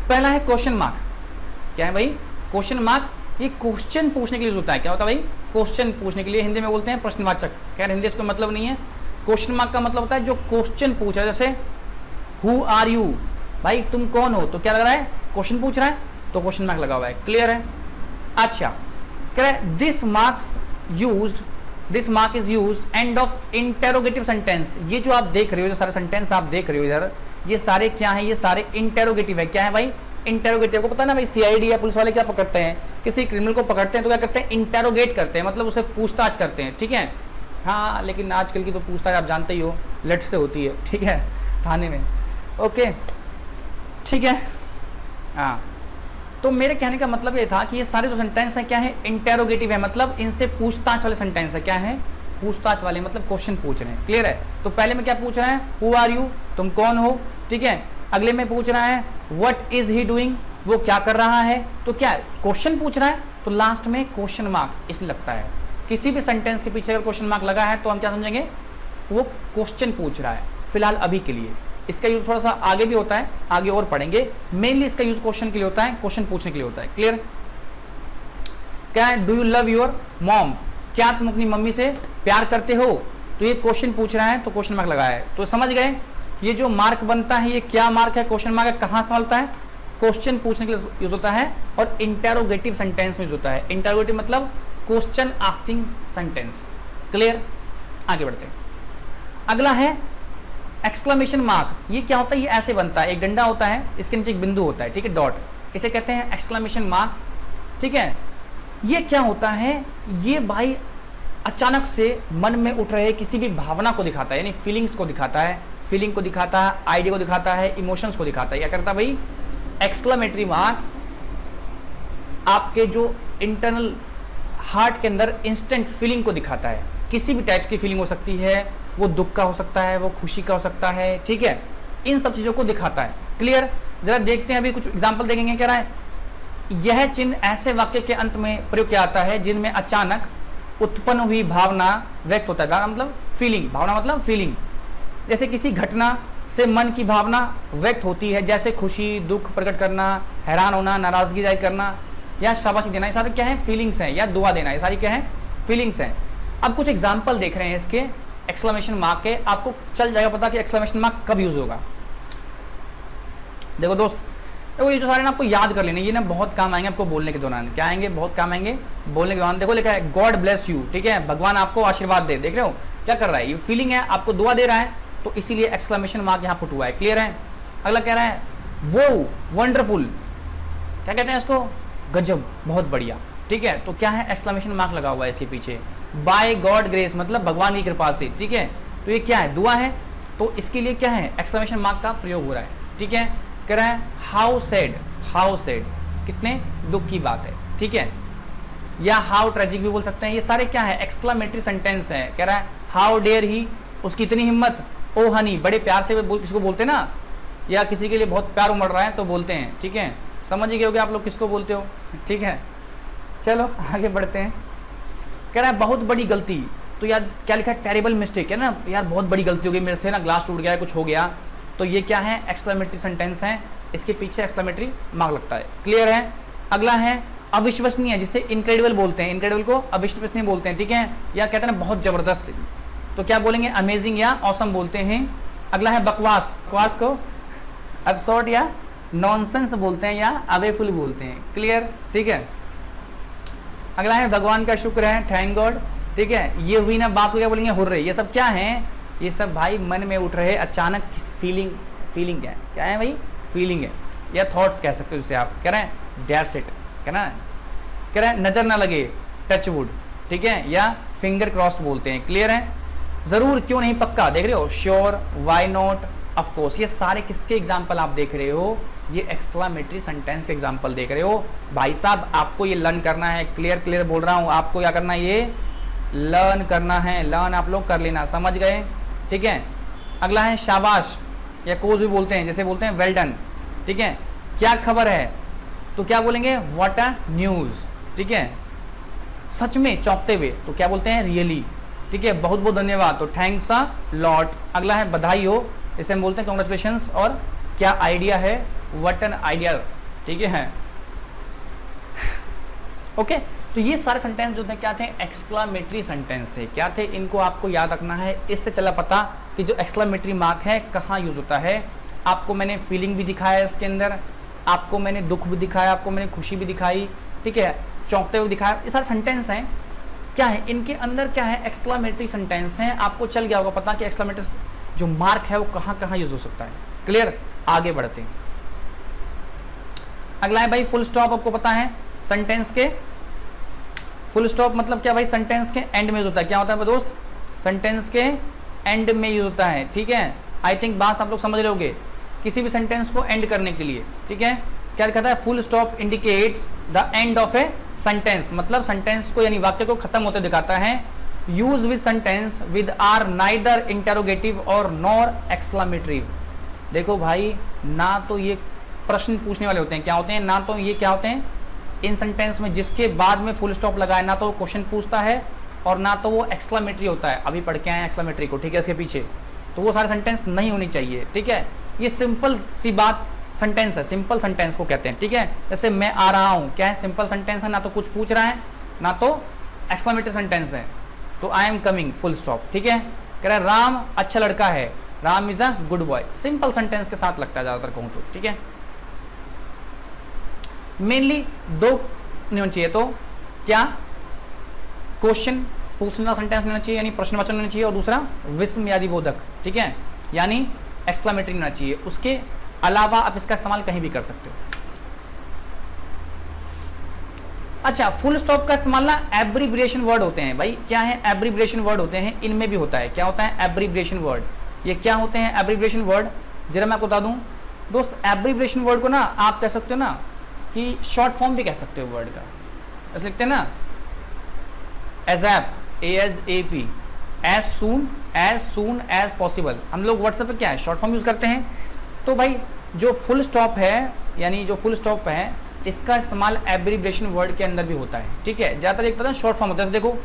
पहला है क्वेश्चन मार्क। क्या है भाई क्वेश्चन मार्क, ये क्वेश्चन पूछने के लिए होता है, क्या होता है भाई क्वेश्चन पूछने के लिए, हिंदी में बोलते हैं प्रश्नवाचक, खैर हिंदी इसको मतलब नहीं है, क्वेश्चन मार्क का मतलब होता है जो क्वेश्चन पूछ रहा है, जैसे हु आर यू, भाई तुम कौन हो, तो क्या लग रहा है, क्वेश्चन पूछ रहा है, तो क्वेश्चन मार्क लगा हुआ है। क्लियर है? अच्छा, कह रहा है this mark is used end of interrogative sentence. ये जो आप देख रहे हो, जो सारे सेंटेंस आप देख रहे हो इधर, ये सारे क्या है, ये सारे इंटेरोगेटिव है। क्या है भाई? इंटेरोगेटिव। को पता है ना भाई, सीआईडी या पुलिस वाले क्या पकड़ते हैं, किसी क्रिमिनल को पकड़ते हैं तो क्या करते हैं, इंटेरोगेट करते हैं, मतलब उसे पूछताछ करते हैं। ठीक है, हाँ, लेकिन आजकल की तो पूछताछ आप जानते ही हो, लट से होती है। ठीक है, थाने में। ओके, ठीक है। हाँ, तो मेरे कहने का मतलब ये था कि ये सारे जो सेंटेंस हैं क्या है, इंटेरोगेटिव है, मतलब इनसे पूछताछ वाले सेंटेंस है। क्या है? पूछताछ वाले, मतलब क्वेश्चन पूछ रहे हैं। क्लियर है? तो पहले में क्या पूछ रहा है, हु आर यू, तुम कौन हो। ठीक है, अगले में पूछ रहा है व्हाट इज ही डूइंग, वो क्या कर रहा है, तो क्या क्वेश्चन पूछ रहा है, तो लास्ट में क्वेश्चन मार्क इसलिए लगता है। किसी भी सेंटेंस के पीछे अगर क्वेश्चन मार्क लगा है तो हम क्या समझेंगे, वो क्वेश्चन पूछ रहा है। फिलहाल अभी के लिए इसका यूज थोड़ा सा आगे भी होता है, आगे और पढ़ेंगे। मेनली इसका यूज क्वेश्चन के लिए होता है, क्वेश्चन पूछने के लिए होता है। क्लियर? क्या, do you love your mom, क्या तुम अपनी मम्मी से प्यार करते हो, तो ये क्वेश्चन पूछ रहा है, तो क्वेश्चन मार्क लगाया है। तो समझ गए, ये जो मार्क बनता है ये क्या मार्क है, क्वेश्चन मार्क है। कहां इस्तेमाल होता है, क्वेश्चन पूछने के लिए यूज होता है, और इंटेरोगेटिव सेंटेंस में यूज होता है। इंटेरोगेटिव मतलब क्वेश्चन आस्किंग सेंटेंस। क्लियर? आगे बढ़ते हैं। अगला है एक्सक्लेमेशन मार्क। ये क्या होता है, ये ऐसे बनता है, एक डंडा होता है, इसके नीचे एक बिंदु होता है, ठीक है, डॉट, इसे कहते हैं एक्सक्लेमेशन मार्क। ठीक है, ये क्या होता है, ये भाई अचानक से मन में उठ रहे किसी भी भावना को दिखाता है, यानी फीलिंग्स को दिखाता है, फीलिंग को दिखाता है, आइडिया को दिखाता है, इमोशंस को दिखाता है। क्या करता है भाई, एक्सक्लेमेटरी मार्क आपके जो इंटरनल हार्ट के अंदर इंस्टेंट फीलिंग को दिखाता है। किसी भी टाइप की फीलिंग हो सकती है, वो दुख का हो सकता है, वो खुशी का हो सकता है। ठीक है, इन सब चीजों को दिखाता है। क्लियर? जरा देखते हैं, अभी कुछ एग्जांपल देखेंगे। कह रहा है यह चिन्ह ऐसे वाक्य के अंत में प्रयोग किया जाता है जिनमें अचानक उत्पन्न हुई भावना व्यक्त होता है। भावना मतलब फीलिंग, भावना मतलब फीलिंग। जैसे किसी घटना से मन की भावना व्यक्त होती है, जैसे खुशी, दुख प्रकट करना, हैरान होना, नाराजगी जाहिर करना, या शाबाशी देना, ये सारे क्या है, फीलिंग्स हैं, या दुआ देना, ये सारी क्या है, फीलिंग्स हैं। अब कुछ एग्जाम्पल देख रहे हैं इसके एक्सक्लेमेशन मार्क के, आपको चल जाएगा पता कि एक्सक्लेमेशन मार्क कब यूज होगा। देखो दोस्त, देखो ये जो सारे ना आपको याद कर लेने, ये ना बहुत काम आएंगे आपको बोलने के दौरान। क्या आएंगे, बहुत काम आएंगे बोलने के दौरान। देखो लिखा है गॉड ब्लेस यू, ठीक है, भगवान आपको आशीर्वाद दे। देख रहे हो क्या कर रहा है, ये फीलिंग है, आपको दुआ दे रहा है, तो इसीलिए एक्सक्लेमेशन मार्क यहाँ पुट हुआ है। क्लियर है? अगला कह रहा है वो वंडरफुल, क्या कहते हैं इसको, गजब, बहुत बढ़िया। ठीक है, तो क्या है, एक्सक्लेमेशन मार्क लगा हुआ है इसके पीछे। बाय गॉड ग्रेस मतलब भगवान की कृपा से। ठीक है, तो ये क्या है, दुआ है, तो इसके लिए क्या है, एक्सक्लेमेशन मार्क का प्रयोग हो रहा है। ठीक है, कह रहा है हाउ सैड, हाउ सैड, कितने दुख की बात है। ठीक है, या हाउ ट्रेजिक भी बोल सकते हैं। ये सारे क्या है, एक्सक्लेमेटरी सेंटेंस है। कह रहा है हाउ डेयर ही, उसकी इतनी हिम्मत, ओ हनी, बड़े प्यार से किसी को बोलते ना, या किसी के लिए बहुत प्यार उमड़ रहा है तो बोलते हैं। ठीक है, समझ गए होगे आप लोग किसको बोलते हो। ठीक है, चलो आगे बढ़ते हैं। कह रहा है बहुत बड़ी गलती, तो यार क्या लिखा है, टेरिबल मिस्टेक है ना, यार बहुत बड़ी गलती हो गई मेरे से ना, ग्लास टूट गया है, कुछ हो गया, तो ये क्या है, एक्सक्लेमेटरी सेंटेंस है, इसके पीछे एक्सक्लेमेटरी मार्क लगता है। क्लियर है? अगला है अविश्वसनीय, जिसे इनक्रेडिबल बोलते हैं, इनक्रेडिबल को अविश्वसनीय बोलते हैं। ठीक है, या कहते हैं ना बहुत जबरदस्त, तो क्या बोलेंगे, अमेजिंग या ऑसम बोलते हैं। अगला है बकवास, बकवास को अब्सर्ड या नॉनसेंस बोलते हैं, या अवेफुल बोलते हैं। क्लियर? ठीक है, अगला है भगवान का शुक्र है, थैंक गॉड। ठीक है, ये हुई ना बात, को क्या बोलेंगे, हुर्रे। ये सब क्या है, ये सब भाई मन में उठ रहे अचानक फीलिंग, फीलिंग क्या है भाई, फीलिंग है, या थॉट्स कह सकते हो जिसे आप। कह रहे हैं डेट्स इट, कह रहे हैं नजर ना लगे, टच वुड। ठीक है, या फिंगर क्रॉस्ड बोलते हैं। क्लियर है? जरूर, क्यों नहीं, पक्का, देख रहे हो, sure, why not, of course, ये सारे किसके एग्जाम्पल आप देख रहे हो, ये एक्सक्लेमेटरी सेंटेंस के एग्जाम्पल देख रहे हो। भाई साहब आपको ये लर्न करना है, क्लियर क्लियर बोल रहा हूँ, आपको क्या करना है, ये लर्न करना है, लर्न आप लोग कर लेना, समझ गए। ठीक है, अगला है शाबाश, या कोज भी बोलते हैं, जैसे बोलते हैं वेल डन। ठीक है, क्या खबर है, तो क्या बोलेंगे, व्हाट अ न्यूज। ठीक है, सच में चौंकते हुए, तो क्या बोलते हैं, रियली। ठीक है, बहुत बहुत धन्यवाद, तो थैंक्स अ लॉट। अगला है बधाई हो, इसे हम बोलते हैं कॉन्ग्रेचुलेशंस। और क्या आइडिया है, व्हाट एन आइडिया। ठीक है, ओके, तो ये सारे सेंटेंस जो थे क्या थे, एक्सक्लामेटरी सेंटेंस थे। क्या थे, इनको आपको याद रखना है। इससे चला पता कि जो एक्सक्लामेटरी मार्क है कहाँ यूज होता है। आपको मैंने फीलिंग भी दिखाया इसके अंदर, आपको मैंने दुख भी दिखाया, आपको मैंने खुशी भी दिखाई, ठीक है, चौंकते हुए दिखाया। ये सारे सेंटेंस हैं, क्या है इनके अंदर, क्या है, एक्सक्लामेटरी सेंटेंस हैं। आपको चल गया होगा पता कि एक्सक्लामेटरी जो मार्क है वो कहाँ कहाँ यूज हो सकता है। क्लियर, आगे बढ़ते हैं। अगला है भाई फुल स्टॉप। आपको पता है सेंटेंस के फुल स्टॉप मतलब क्या भाई, सेंटेंस के एंड में यूज होता है। क्या होता है दोस्त, सेंटेंस के एंड में यूज होता है, ठीक है। आई थिंक बात आप लोग समझ लोगे, किसी भी सेंटेंस को एंड करने के लिए, ठीक है। क्या कहता है, full stop indicates the end of a sentence, मतलब सेंटेंस को यानी वाक्य को खत्म होते दिखाता है। Use with sentence with are neither interrogative और नॉर एक्सक्लामेटरी। देखो भाई, ना तो ये प्रश्न पूछने वाले होते हैं, क्या होते हैं, ना तो ये क्या होते हैं, इन सेंटेंस में जिसके बाद में फुल स्टॉप लगाए ना तो वो क्वेश्चन पूछता है और ना तो वो एक्सक्लामेटरी होता है। अभी पढ़ के आए एक्सक्लामेटरी को, ठीक है, इसके पीछे तो वो सारे सेंटेंस नहीं होनी चाहिए, ठीक है। ये सिंपल सी बात सेंटेंस है, सिंपल सेंटेंस को कहते हैं, ठीक है। जैसे मैं आ रहा हूँ, क्या है, सिंपल सेंटेंस है, ना तो कुछ पूछ रहा है ना तो एक्सक्लामेटरी सेंटेंस है। तो I am coming, full stop, ठीक है। कह रहा है राम अच्छा लड़का है, Ram is a good boy, simple sentence के साथ लगता है ज्यादातर कहूँ तो, ठीक है। मेनली दो नहीं होना चाहिए, तो क्या, क्वेश्चन पूछने वाला सेंटेंस होना चाहिए यानी प्रश्नवाचक होना चाहिए, और दूसरा विस्मयादि बोधक, ठीक है, यानी एक्सक्लामेटरी होना चाहिए। उसके अलावा आप इसका इस्तेमाल कहीं भी कर सकते हो। अच्छा, फुल स्टॉप का इस्तेमाल ना एब्रिविएशन वर्ड होते हैं भाई। क्या है, एब्रिविएशन वर्ड होते हैं, इनमें भी होता है। क्या होता है, एब्रिविएशन वर्ड। ये क्या होते हैं एब्रिविएशन वर्ड, जरा मैं आपको बता दूं दोस्त। एब्रिविएशन वर्ड को ना आप कह सकते हो ना कि शॉर्ट फॉर्म भी कह सकते हो वर्ड का। ऐसे लिखते हैं ना, ASAP, ASAP, as soon as possible. हम लोग व्हाट्सएप पे क्या है, शॉर्ट फॉर्म यूज करते हैं। तो भाई जो फुल स्टॉप है, यानी जो फुल स्टॉप है, इसका इस्तेमाल एब्रिविएशन वर्ड के अंदर भी होता है, ठीक है। ज़्यादातर एक तरह शॉर्ट फॉर्म होता है। देखो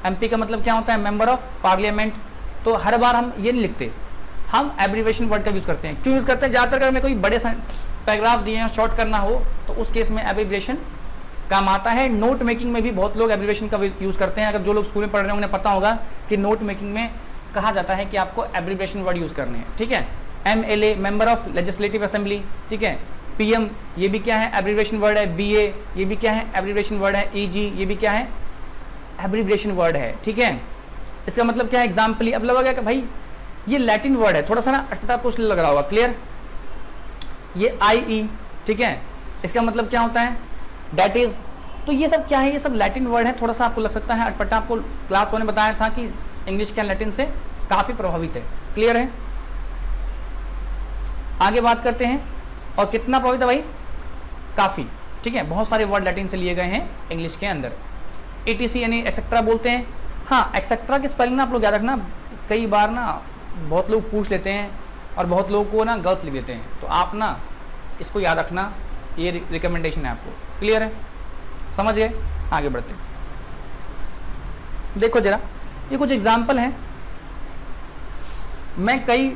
MP का मतलब क्या होता है, मेंबर ऑफ पार्लियामेंट। तो हर बार हम ये नहीं लिखते, हम एब्रिविएशन वर्ड का यूज करते हैं। क्यों यूज करते हैं, ज़्यादातर अगर मैं कोई बड़े पैराग्राफ दिए हैं, शॉर्ट करना हो, तो उस केस में एब्रिविएशन काम आता है। नोट मेकिंग में भी बहुत लोग एब्रिविएशन का यूज करते हैं। अगर जो लोग स्कूल में पढ़ रहे हैं उन्हें पता होगा कि नोट मेकिंग में कहा जाता है कि आपको एब्रिविएशन वर्ड यूज करने हैं, ठीक है। MLA, member of legislative assembly, ठीक है। PM, ये भी क्या है, एब्रिविएशन वर्ड है। BA, ये भी क्या है, एब्रिविएशन वर्ड है। EG, ये भी क्या है, एब्रिविएशन वर्ड है, ठीक है। इसका मतलब क्या है, एग्जाम्पल। अब लगेगा कि भाई ये लैटिन वर्ड है, थोड़ा सा ना अटपटा कुछ लग रहा होगा, क्लियर। ये IE, ठीक है, इसका मतलब क्या होता है, डेट इज। तो ये सब क्या है, ये सब लैटिन वर्ड है, थोड़ा सा आपको लग सकता है अटपटा। आपको क्लास 1 में बताया था कि इंग्लिश क्या लैटिन से काफी प्रभावित है, क्लियर है। आगे बात करते हैं, और कितना प्रभावित है भाई, काफी, ठीक है। बहुत सारे वर्ड लैटिन से लिए गए हैं इंग्लिश के अंदर। ETC यानी एक्सेट्रा बोलते हैं। हाँ, एक्सेट्रा की स्पेलिंग ना आप लोग याद रखना, कई बार ना बहुत लोग पूछ लेते हैं और बहुत लोगों को ना गलत लिख देते हैं। तो आप ना इसको याद रखना, ये रिकमेंडेशन है आपको, क्लियर है, समझ गए। आगे बढ़ते हैं, देखो जरा ये कुछ एग्जाम्पल हैं। मैं कई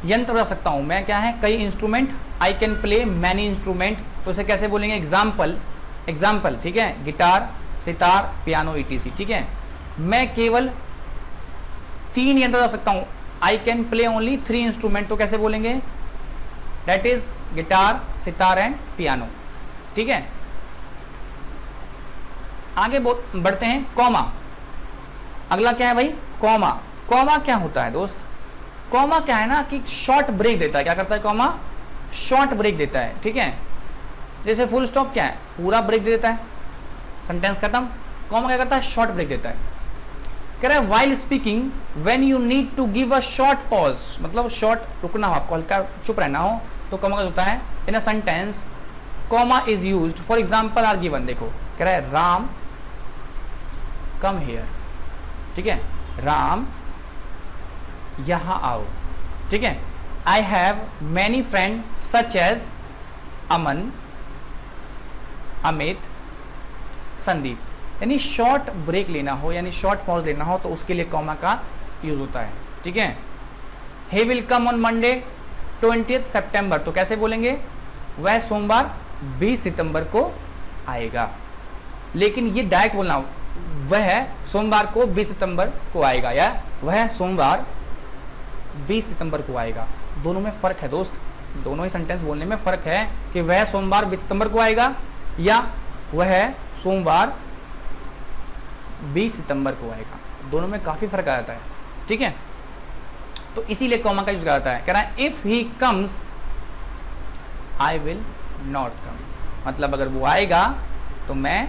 यंत्र बजा सकता हूं, मैं क्या है, कई instrument. I can play many instrument. तो इसे कैसे बोलेंगे, एग्जाम्पल, ठीक है। गिटार, सितार, पियानो, ETC, ठीक है। मैं केवल 3 यंत्र बजा सकता हूं, I can play only 3 instrument. तो कैसे बोलेंगे, that is guitar, sitar and piano, ठीक है। आगे बढ़ते हैं, कॉमा। अगला क्या है भाई, कॉमा। कॉमा क्या होता है दोस्त, कॉमा क्या है ना कि शॉर्ट ब्रेक देता है। क्या करता है कॉमा, शॉर्ट ब्रेक देता है, ठीक है। जैसे फुल स्टॉप क्या है, पूरा ब्रेक दे देता है, सेंटेंस खत्म। कॉमा क्या करता है, शॉर्ट ब्रेक देता है। कह रहा है while speaking when you need to give a short pause, मतलब शॉर्ट रुकना हो, आपको हल्का चुप रहना हो, तो कॉमा का होता है in a sentence. Comma is used for example are given. देखो कह रहा है राम कम हियर, ठीक है, राम यहां आओ, ठीक है। I have many friend such as Aman, Amit, Sandeep. यानी शॉर्ट ब्रेक लेना हो, यानी शॉर्ट पॉज लेना हो, तो उसके लिए कॉमा का यूज होता है, ठीक है। He will come on Monday 20 सितंबर। तो कैसे बोलेंगे, वह सोमवार 20 सितंबर को आएगा, लेकिन ये डायरेक्ट बोलना वह सोमवार को 20 सितंबर को आएगा, या वह सोमवार 20 सितंबर को आएगा। दोनों में फर्क है दोस्त, दोनों ही सेंटेंस बोलने में फर्क है कि वह सोमवार 20 सितंबर को आएगा या वह सोमवार 20 सितंबर को आएगा। दोनों में काफी फर्क आ जाता है, ठीक है। तो इसीलिए कॉमा का यूज किया जाता है। कह रहा है if he comes I will not come, मतलब अगर वो आएगा तो मैं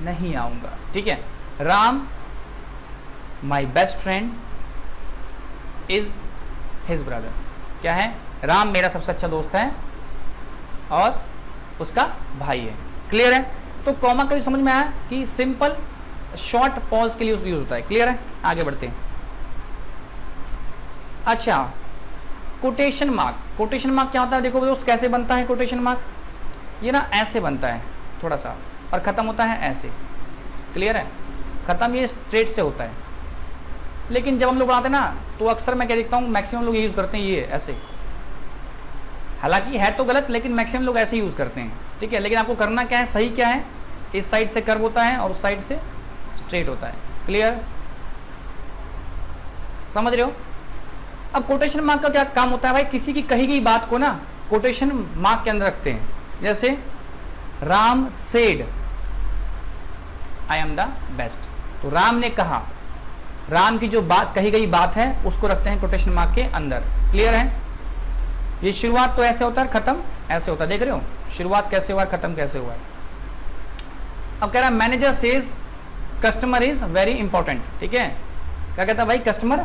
नहीं आऊंगा, ठीक है। Ram my best friend is his brother, क्या है, राम मेरा सबसे अच्छा दोस्त है और उसका भाई है। क्लियर है। तो कॉमा का भी समझ में आया कि सिंपल शॉर्ट पॉज के लिए यूज होता है। क्लियर है। आगे बढ़ते हैं। अच्छा, कोटेशन मार्क। कोटेशन मार्क क्या होता है, देखो दोस्त कैसे बनता है कोटेशन मार्क। ये ना ऐसे बनता है थोड़ा सा और खत्म होता है ऐसे। क्लियर है। खत्म ये स्ट्रेट से होता है, लेकिन जब हम लोग बनाते हैं ना तो अक्सर मैं क्या देखता हूँ मैक्सिमम लोग ये यूज करते हैं ये ऐसे। हालांकि है तो गलत, लेकिन मैक्सिमम लोग ऐसे यूज करते हैं, ठीक है। लेकिन आपको करना क्या है, सही क्या है, इस साइड से कर्व होता है और उस साइड से स्ट्रेट होता है। क्लियर, समझ रहे हो। अब कोटेशन मार्क का क्या काम होता है भाई, किसी की कही गई बात को ना कोटेशन मार्क के अंदर रखते हैं। जैसे Ram said I am the best, तो राम ने कहा, राम की जो बात कही गई बात है उसको रखते हैं कोटेशन मार्क के अंदर। क्लियर है। ये शुरुआत तो ऐसे होता है, खत्म ऐसे होता है। देख रहे हो शुरुआत कैसे हुआ, खत्म कैसे हुआ है। अब कह रहा है manager says customer is very important, ठीक है। क्या कहता है भाई, कस्टमर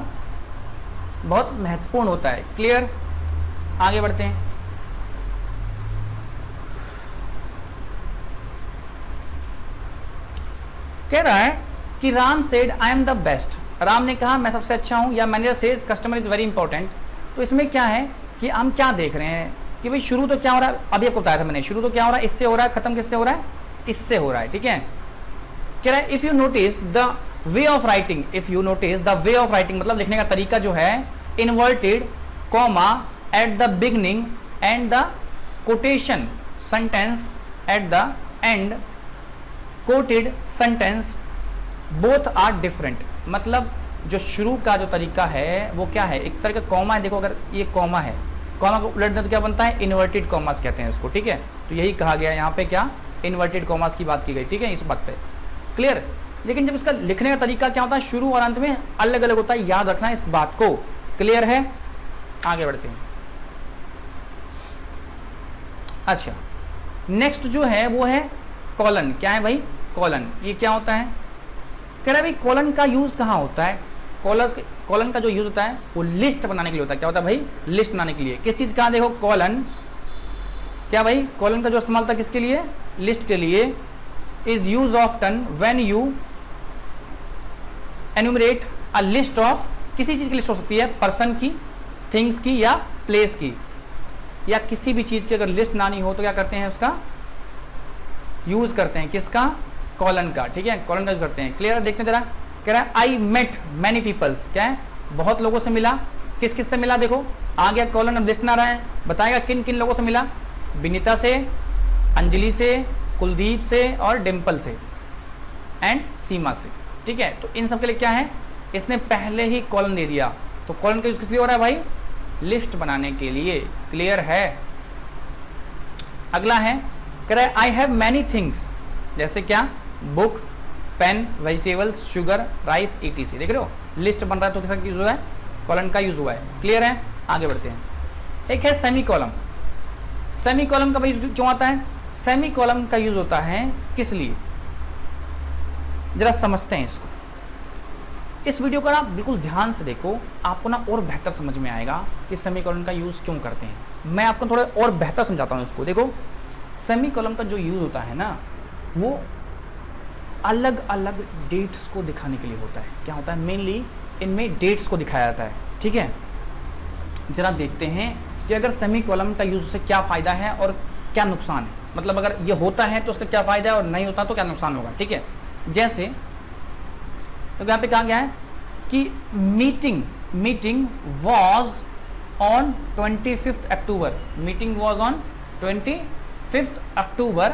बहुत महत्वपूर्ण होता है। क्लियर, आगे बढ़ते हैं। कह रहा है कि Ram said I am the best, Ram ने कहा मैं सबसे अच्छा हूं, या manager says customer is very important. तो इसमें क्या है कि हम क्या देख रहे हैं कि भाई शुरू तो क्या हो रहा है, अभी आपको बताया था मैंने, शुरू तो क्या हो रहा है, इससे हो रहा है, खत्म किससे हो रहा है, इससे हो रहा है, ठीक है। कह रहा है if you notice the way of writing, if you notice the way of writing मतलब लिखने का तरीका जो है, inverted comma at the beginning and the quotation sentence at the end, quoted sentence both are different. मतलब जो शुरू का जो तरीका है वो क्या है, एक तरह का कॉमा है। देखो अगर ये कॉमा है, कॉमा को उलट दें तो क्या बनता है, इन्वर्टेड कॉमास कहते हैं इसको, ठीक है। तो यही कहा गया यहाँ पे, क्या इन्वर्टेड कॉमास की बात की गई, ठीक है, इस बात पे। क्लियर। लेकिन जब इसका लिखने का तरीका क्या होता है, शुरू और अंत में अलग अलग होता है, याद रखना इस बात को। क्लियर है। आगे बढ़ते हैं। अच्छा, नेक्स्ट जो है वो है कॉलन। क्या है भाई, कॉलन। ये क्या होता है, कह रहा है भाई कॉलन का यूज कहाँ होता है, कॉलन का जो यूज होता है वो लिस्ट बनाने के लिए होता है। क्या होता है भाई, लिस्ट बनाने के लिए। किस चीज का, देखो कॉलन, क्या भाई कॉलन का जो इस्तेमाल था किसके लिए, लिस्ट के लिए। Is use often when you enumerate a list of, किसी चीज की लिस्ट हो सकती है, पर्सन की, थिंग्स की या प्लेस की, या किसी भी चीज की अगर लिस्ट बनानी हो तो क्या करते हैं, उसका यूज करते हैं, किसका, कॉलन का, ठीक है, कॉलन का यूज करते हैं। क्लियर। देखते हैं जरा। कह रहा है आई मेट मैनी पीपल्स, क्या है, बहुत लोगों से मिला। किस किस से मिला, देखो आ गया कॉलन, अब लिस्ट बना रहा है, बताएगा किन किन लोगों से मिला, विनीता से, अंजलि से, कुलदीप से और डिम्पल से एंड सीमा से, ठीक है। तो इन सब के लिए क्या है, इसने पहले ही कॉलन दे दिया, तो कॉलन का यूज किस लिए हो रहा है भाई, लिस्ट बनाने के लिए। क्लियर है। अगला है, कह रहा है आई हैव मैनी थिंग्स, जैसे क्या, book, pen, vegetables, sugar, rice, etc। देख रहे हो लिस्ट बन रहा है तो किसका यूज हुआ है, कॉलन का यूज हुआ है। क्लियर है। आगे बढ़ते हैं। एक है सेमी कॉलम। सेमी कॉलम का यूज क्यों आता है, सेमी कॉलम का यूज होता है किस लिए, जरा समझते हैं इसको। इस वीडियो को आप बिल्कुल ध्यान से देखो, आपको ना और बेहतर समझ में आएगा कि सेमी कॉलम का यूज क्यों करते हैं। मैं आपको थोड़ा और बेहतर समझाता हूँ इसको। देखो सेमी कॉलम का जो यूज होता है ना, वो अलग अलग डेट्स को दिखाने के लिए होता है। क्या होता है, मेनली इनमें डेट्स को दिखाया जाता है, ठीक है। जरा देखते हैं कि अगर सेमी कॉलम का यूज से क्या फ़ायदा है और क्या नुकसान है। मतलब अगर ये होता है तो उसका क्या फ़ायदा है और नहीं होता तो क्या नुकसान होगा, ठीक है। जैसे तो यहाँ पे कहा गया है कि meeting was on 25 October, meeting was on 25 October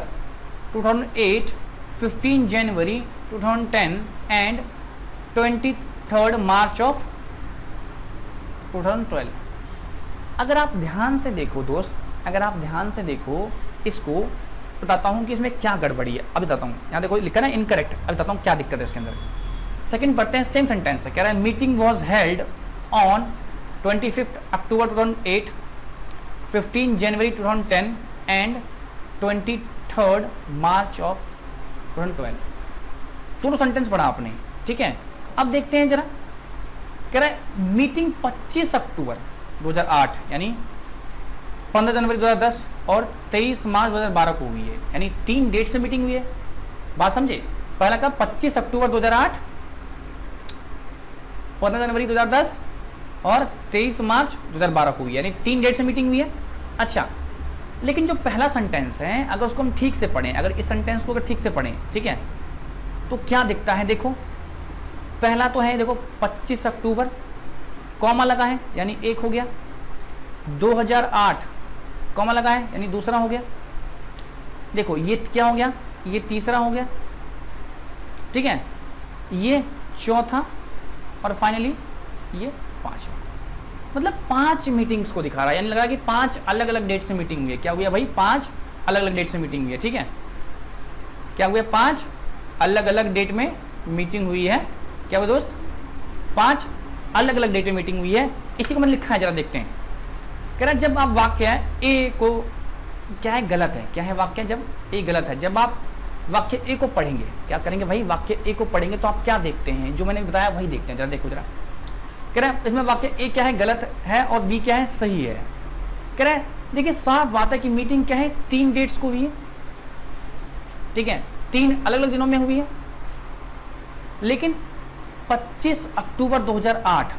2008 15 January 2010 and 23 March of 2012। अगर आप ध्यान से देखो दोस्त, अगर आप ध्यान से देखो, इसको बताता हूँ कि इसमें क्या गड़बड़ी है। अभी बताता हूँ, यहाँ देखो लिखा ना इनकरेक्ट, अभी बताता हूँ क्या दिक्कत है इसके अंदर। सेकंड पढ़ते हैं, सेम सेंटेंस है, कह रहा है meeting was held on 25 October 2008, 15 January 2010 and 23 March of 2012। दोनों सेंटेंस पढ़ा आपने, ठीक है। अब देखते हैं जरा, कह रहा है मीटिंग 25 अक्टूबर 2008 यानी 15 जनवरी 2010 और 23 मार्च 2012 को हुई है, यानी 3 डेट से मीटिंग हुई है। बात समझे, पहला कब 25 अक्टूबर 2008, 15 जनवरी 2010 और 23 मार्च 2012 को हुई है, यानी 3 डेट से मीटिंग हुई है। अच्छा, लेकिन जो पहला सेंटेंस है अगर उसको हम ठीक से पढ़ें, अगर इस सेंटेंस को अगर ठीक से पढ़ें, ठीक है, तो क्या दिखता है देखो। पहला तो है देखो 25 अक्टूबर, कॉमा लगा है यानी एक हो गया। 2008 कॉमा लगा है यानी दूसरा हो गया। देखो ये क्या हो गया, ये तीसरा हो गया, ठीक है, ये चौथा और फाइनली ये पांचवा। मतलब 5 मीटिंग्स को दिखा रहा है, यानी लगा कि 5 अलग अलग डेट से मीटिंग हुई है। क्या हुआ भाई, 5 अलग अलग डेट से मीटिंग हुई है, ठीक है। क्या हुआ, 5 अलग अलग डेट में मीटिंग हुई है। क्या हुआ दोस्त, 5 अलग अलग डेट में मीटिंग हुई है। इसी को मैंने लिखा है, जरा देखते हैं। कह रहा है जब आप वाक्य ए को, क्या है, गलत है, क्या है वाक्य, जब ए गलत है, जब आप वाक्य ए को पढ़ेंगे, क्या करेंगे भाई, वाक्य ए को पढ़ेंगे तो आप क्या देखते हैं, जो मैंने बताया वही देखते हैं। जरा देखो जरा, कह रहा है इसमें वाक्य ए क्या है, गलत है, और बी क्या है, सही है। कह रहा है देखिए साफ बात है कि मीटिंग क्या है, 3 डेट्स को हुई है, ठीक है, 3 अलग अलग दिनों में हुई है। लेकिन 25 अक्टूबर 2008,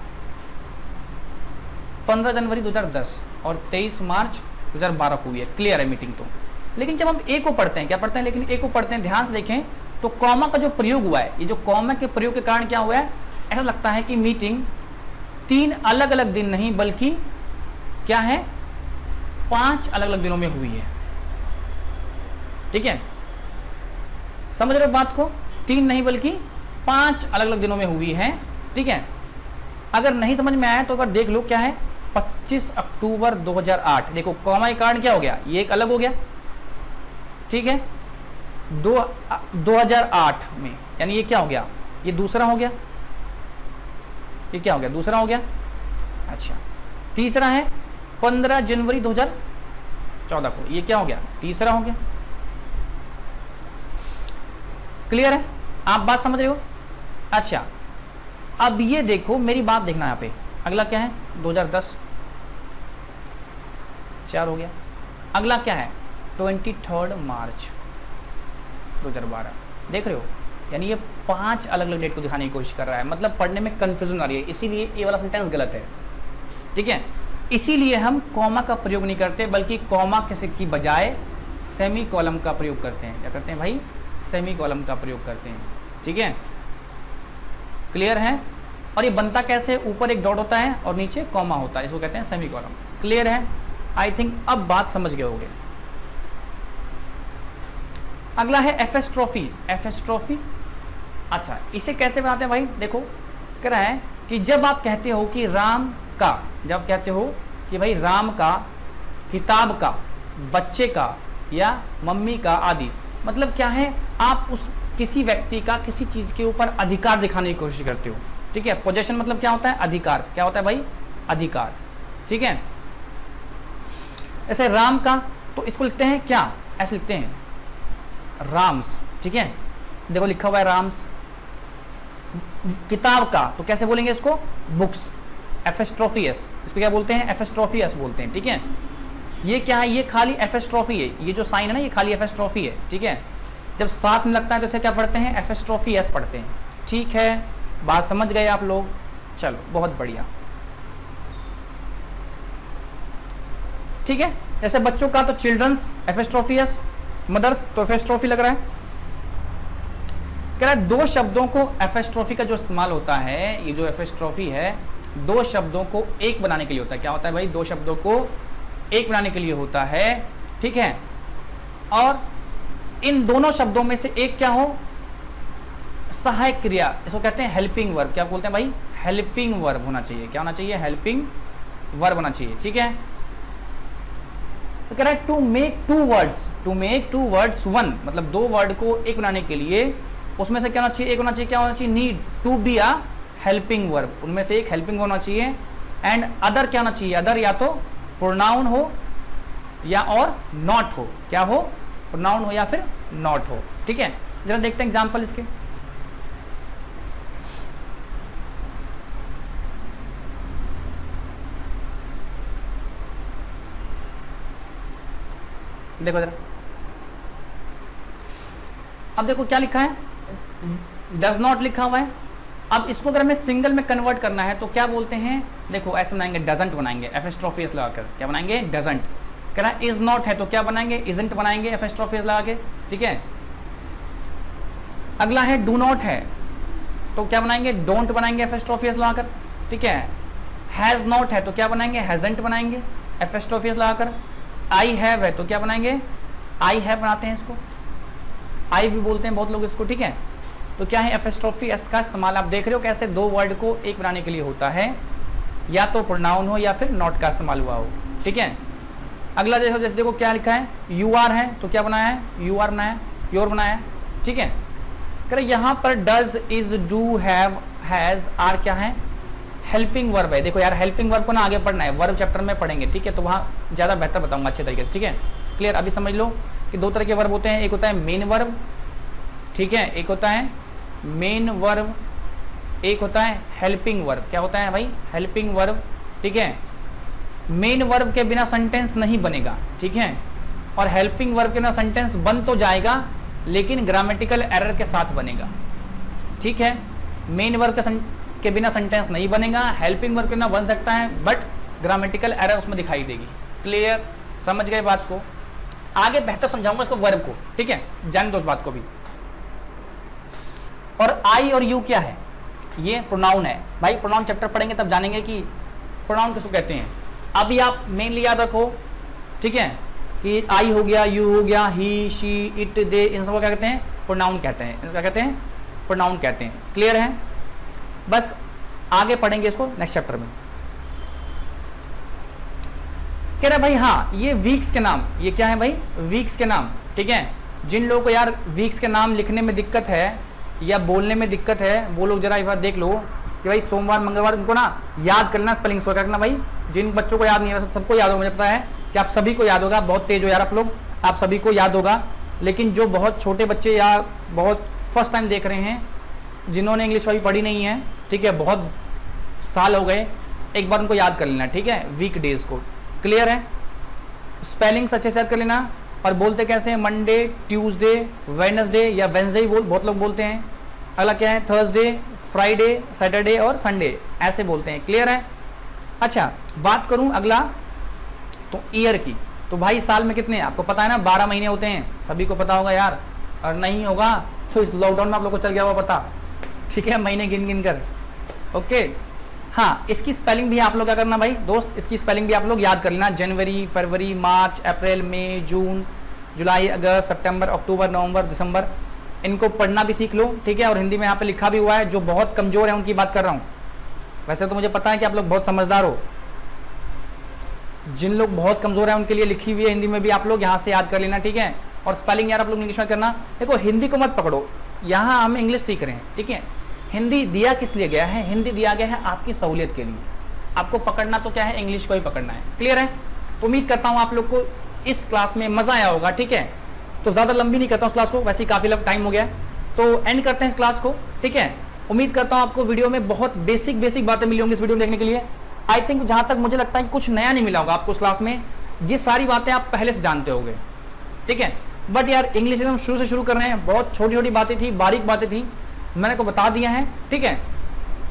15 जनवरी 2010 और 23 मार्च 2012 को हुई है। क्लियर है मीटिंग तो। लेकिन जब हम ए को पढ़ते हैं, क्या पढ़ते हैं, लेकिन ए को पढ़ते हैं, ध्यान से देखें तो कॉमा का जो प्रयोग हुआ है, ये जो कॉमा के प्रयोग के कारण क्या हुआ है, ऐसा लगता है कि मीटिंग 3 अलग अलग दिन नहीं बल्कि क्या है, 5 अलग अलग दिनों में हुई है, ठीक है। समझ रहे हो बात को, 3 नहीं बल्कि 5 अलग अलग दिनों में हुई है, ठीक है। अगर नहीं समझ में आया तो अगर देख लो, क्या है 25 अक्टूबर 2008, देखो कॉमा के कारण क्या हो गया, ये एक अलग हो गया, ठीक है, 2008 में, यानी ये क्या हो गया, ये दूसरा हो गया, ये क्या हो गया, दूसरा हो गया। अच्छा, तीसरा है 15 जनवरी 2014 को, ये क्या हो गया, तीसरा हो गया। क्लियर है, आप बात समझ रहे हो। अच्छा, अब ये देखो, मेरी बात देखना यहाँ पे, अगला क्या है 2010, 4 हो गया। अगला क्या है 23 मार्च 2012, देख रहे हो, यानी ये 5 अलग अलग डेट को दिखाने की कोशिश कर रहा है। मतलब पढ़ने में कंफ्यूजन आ रही है, इसीलिए ये वाला सेंटेंस गलत है, ठीक है। इसीलिए हम कॉमा का प्रयोग नहीं करते, बल्कि कॉमा की बजाय सेमी कॉलम का प्रयोग करते हैं। क्या करते हैं भाई, सेमी कॉलम का प्रयोग करते हैं, ठीक है। क्लियर है। और ये बनता कैसे, ऊपर एक डॉट होता है और नीचे कॉमा होता है, इसको कहते हैं सेमी कॉलम। क्लियर है, आई थिंक अब बात समझ गए होंगे। अगला है एफेस्ट्रोफी। एफेस्ट्रोफी, अच्छा इसे कैसे बनाते हैं भाई, देखो कह रहा है कि जब आप कहते हो कि राम का, जब कहते हो कि भाई राम का, किताब का, बच्चे का या मम्मी का आदि, मतलब क्या है, आप उस किसी व्यक्ति का किसी चीज के ऊपर अधिकार दिखाने की कोशिश करते हो, ठीक है। पोजेशन मतलब क्या होता है, अधिकार। क्या होता है भाई, अधिकार, ठीक है। ऐसे राम का, तो इसको लिखते हैं क्या, ऐसे लिखते हैं राम्स, ठीक है। देखो लिखा हुआ है राम्स। किताब का तो कैसे बोलेंगे इसको, बुक्स, एफेस्ट्रोफियस, इसको क्या बोलते हैं, एफेस्ट्रोफियस बोलते हैं, ठीक है। ये क्या है, ये खाली एफेस्ट्रोफी है, ये जो साइन है ना, ये खाली एफेस्ट्रोफी है, ठीक है। जब साथ में लगता है तो इसे क्या पढ़ते हैं, एफेस्ट्रोफियस पढ़ते हैं, ठीक है। बात समझ गए आप लोग, चलो बहुत बढ़िया, ठीक है। जैसे बच्चों का तो चिल्ड्रंस, एफेस्ट्रोफियस, मदर्स तो एफेस्ट्रोफी लग रहा है। कह रहा है 2 शब्दों को, एफेस्ट्रोफी का जो इस्तेमाल होता है, ये जो एफेस्ट्रोफी है 2 शब्दों को एक बनाने के लिए होता है। क्या होता है भाई, 2 शब्दों को एक बनाने के लिए होता है, ठीक है। और इन दोनों शब्दों में से एक क्या हो, सहायक क्रिया, इसको कहते हैं हेल्पिंग वर्ब। क्या बोलते हैं भाई, हेल्पिंग वर्ब होना चाहिए। क्या होना चाहिए, हेल्पिंग वर्ब होना चाहिए, ठीक है। तो कह रहा है to make two words one, मतलब दो वर्ड को एक बनाने के लिए उसमें से क्या होना चाहिए, एक होना चाहिए, क्या होना चाहिए, need to be a helping verb, उनमें से एक हेल्पिंग वर्ब होना चाहिए। एंड अदर क्या होना चाहिए, अदर या तो प्रोनाउन हो या और नॉट हो, क्या हो, प्रोनाउन हो या फिर नॉट हो, ठीक है। जरा देखते हैं एग्जाम्पल इसके। देखो जरा, अब देखो क्या लिखा है, डज नॉट लिखा हुआ है। अब इसको अगर हमें सिंगल में कन्वर्ट करना है तो क्या बोलते हैं, देखो ऐसे बनाएंगे, डजंट बनाएंगे एपिस्ट्रोफी एस लगाकर, क्या बनाएंगे, डजंट। कह रहा है इज नॉट है तो क्या बनाएंगे, इजंट बनाएंगे एपिस्ट्रोफी एस लगा के, ठीक है। अगला है डू नॉट है तो क्या बनाएंगे, डोंट बनाएंगे एपिस्ट्रोफी एस लगाकर, ठीक है। हैज नॉट है तो क्या बनाएंगे, हैजंट बनाएंगे एपिस्ट्रोफी एस लगाकर। आई हैव है तो क्या बनाएंगे, आई हैव बनाते हैं इसको, आई भी बोलते हैं बहुत लोग इसको, ठीक है। तो क्या है, एपिस्ट्रोफी एस का इस्तेमाल आप देख रहे हो कैसे दो वर्ड को एक बनाने के लिए होता है, या तो प्रोनाउन हो या फिर नॉट का इस्तेमाल हुआ हो, ठीक है। अगला देखो, जैसे देखो क्या लिखा है, यू आर है तो क्या बनाया है, यू आर बनाया, योर बनाया है, ठीक है। कह यहाँ पर does, is, do, have, has, are क्या है, हेल्पिंग वर्ब है। देखो यार हेल्पिंग वर्ब को ना आगे पढ़ना है, वर्ब चैप्टर में पढ़ेंगे, ठीक है, तो वहाँ ज़्यादा बेहतर बताऊंगा अच्छे तरीके से, ठीक है, क्लियर। अभी समझ लो कि दो तरह के वर्ब होते हैं, एक होता है मेन वर्ब, ठीक है, एक होता है मेन वर्ब, एक होता है हेल्पिंग वर्ब। क्या होता है भाई, हेल्पिंग वर्ब, ठीक है। मेन वर्ब के बिना सेंटेंस नहीं बनेगा, ठीक है, और हेल्पिंग वर्ब के बिना सेंटेंस बन तो जाएगा लेकिन ग्रामेटिकल एरर के साथ बनेगा, ठीक है। मेन वर्ब के बिना सेंटेंस नहीं बनेगा, हेल्पिंग वर्ब के बिना बन सकता है बट ग्रामेटिकल एरर उसमें दिखाई देगी, क्लियर, समझ गए बात को। आगे बेहतर समझाऊंगा इसको वर्ब को, ठीक है, जान दो उस बात को भी। और आई और यू क्या है, ये प्रोनाउन है भाई, प्रोनाउन चैप्टर पढ़ेंगे तब जानेंगे कि प्रोनाउन किसको कहते हैं। अभी आप मेनली याद रखो, ठीक है, कि आई हो गया, यू हो गया, ही, शी, इट, दे, इन सबको क्या कहते हैं, प्रोनाउन कहते हैं, क्या कहते हैं, प्रोनाउन कहते हैं, क्लियर है। बस आगे पढ़ेंगे इसको नेक्स्ट चैप्टर में। कह रहा भाई हाँ, ये वीक्स के नाम, ये क्या है भाई, वीक्स के नाम, ठीक है। जिन लोगों को यार वीक्स के नाम लिखने में दिक्कत है या बोलने में दिक्कत है, वो लोग जरा एक बार देख लो कि भाई सोमवार मंगलवार उनको ना याद कर लेना, स्पेलिंग सो करना भाई। जिन बच्चों को याद नहीं है, सबको याद होगा, मुझे पता है कि आप सभी को याद होगा, बहुत तेज हो यार आप लोग, आप सभी को याद होगा। लेकिन जो बहुत छोटे बच्चे या बहुत फर्स्ट टाइम देख रहे हैं, जिन्होंने इंग्लिश वाली पढ़ी नहीं है, ठीक है, बहुत साल हो गए, एक बार उनको याद कर लेना, ठीक है, वीक डेज को, क्लियर है। स्पेलिंग्स अच्छे से याद कर लेना। और बोलते कैसे हैं, मंडे, ट्यूसडे, वेडनेसडे या वेंसडे बहुत लोग बोलते हैं। अगला क्या है, थर्सडे, फ्राइडे, सैटरडे और संडे, ऐसे बोलते हैं, क्लियर है। अच्छा बात करूं अगला तो ईयर की, तो भाई साल में कितने, आपको पता है ना 12 महीने होते हैं, सभी को पता होगा यार, और नहीं होगा तो इस लॉकडाउन में आप लोग को चल गया होगा पता, ठीक है, महीने गिन गिन कर, ओके। हाँ, इसकी स्पेलिंग भी आप लोग क्या करना भाई दोस्त, इसकी स्पेलिंग भी आप लोग याद कर लेना। जनवरी, फरवरी, मार्च, अप्रैल, मई, जून, जुलाई, अगस्त, सितंबर, अक्टूबर, नवंबर, दिसंबर, इनको पढ़ना भी सीख लो, ठीक है। और हिंदी में यहाँ पे लिखा भी हुआ है, जो बहुत कमजोर है उनकी बात कर रहा हूँ। वैसे तो मुझे पता है कि आप लोग बहुत समझदार हो, जिन लोग बहुत कमजोर है उनके लिए लिखी हुई है हिंदी में भी, आप लोग यहाँ से याद कर लेना, ठीक है। और स्पेलिंग यार आप लोग इंग्लिश में करना। देखो हिंदी को मत पकड़ो, यहाँ हम इंग्लिश सीख रहे हैं, ठीक है। हिंदी दिया किस लिए गया है, हिंदी दिया गया है आपकी सहूलियत के लिए, आपको पकड़ना तो क्या है, इंग्लिश को ही पकड़ना है, क्लियर है। तो उम्मीद करता हूँ आप लोग को इस क्लास में मजा आया होगा, ठीक है। तो ज़्यादा लंबी नहीं करता हूँ इस क्लास को, वैसे ही काफ़ी टाइम हो गया, तो एंड करते हैं इस क्लास को, ठीक है। उम्मीद करता हूँ आपको वीडियो में बहुत बेसिक बातें मिली होंगी इस वीडियो में देखने के लिए। आई थिंक जहाँ तक मुझे लगता है कि कुछ नया नहीं मिला होगा आपको इस क्लास में, ये सारी बातें आप पहले से जानते होंगे, ठीक है। बट यार इंग्लिश एकदम शुरू से शुरू कर रहे हैं, बहुत छोटी छोटी बातें थी, बारीक बातें थी, मैंने को बता दिया है, ठीक है।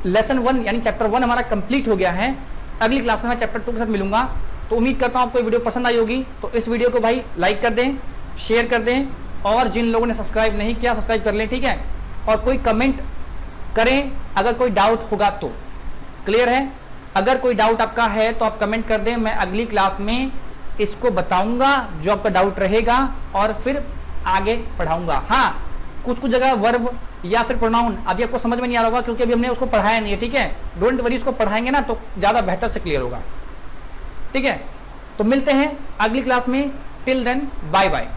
लेसन 1 यानी चैप्टर 1 हमारा कंप्लीट हो गया है। अगली क्लास में मैं चैप्टर 2 के साथ मिलूंगा। तो उम्मीद करता हूँ आपको वीडियो पसंद आई होगी। तो इस वीडियो को भाई लाइक कर दें, शेयर कर दें, और जिन लोगों ने सब्सक्राइब नहीं किया सब्सक्राइब कर लें, ठीक है। और कोई कमेंट करें अगर कोई डाउट होगा तो, क्लियर है। अगर कोई डाउट आपका है तो आप कमेंट कर दें, मैं अगली क्लास में इसको बताऊंगा जो आपका डाउट रहेगा, और फिर आगे पढ़ाऊंगा। हाँ, कुछ कुछ जगह वर्ब या फिर प्रोनाउन अभी आपको समझ में नहीं आ रहा होगा क्योंकि अभी हमने उसको पढ़ाया नहीं है, ठीक है। डोंट वरी, उसको पढ़ाएंगे ना तो ज्यादा बेहतर से क्लियर होगा, ठीक है। तो मिलते हैं अगली क्लास में, टिल देन बाय बाय।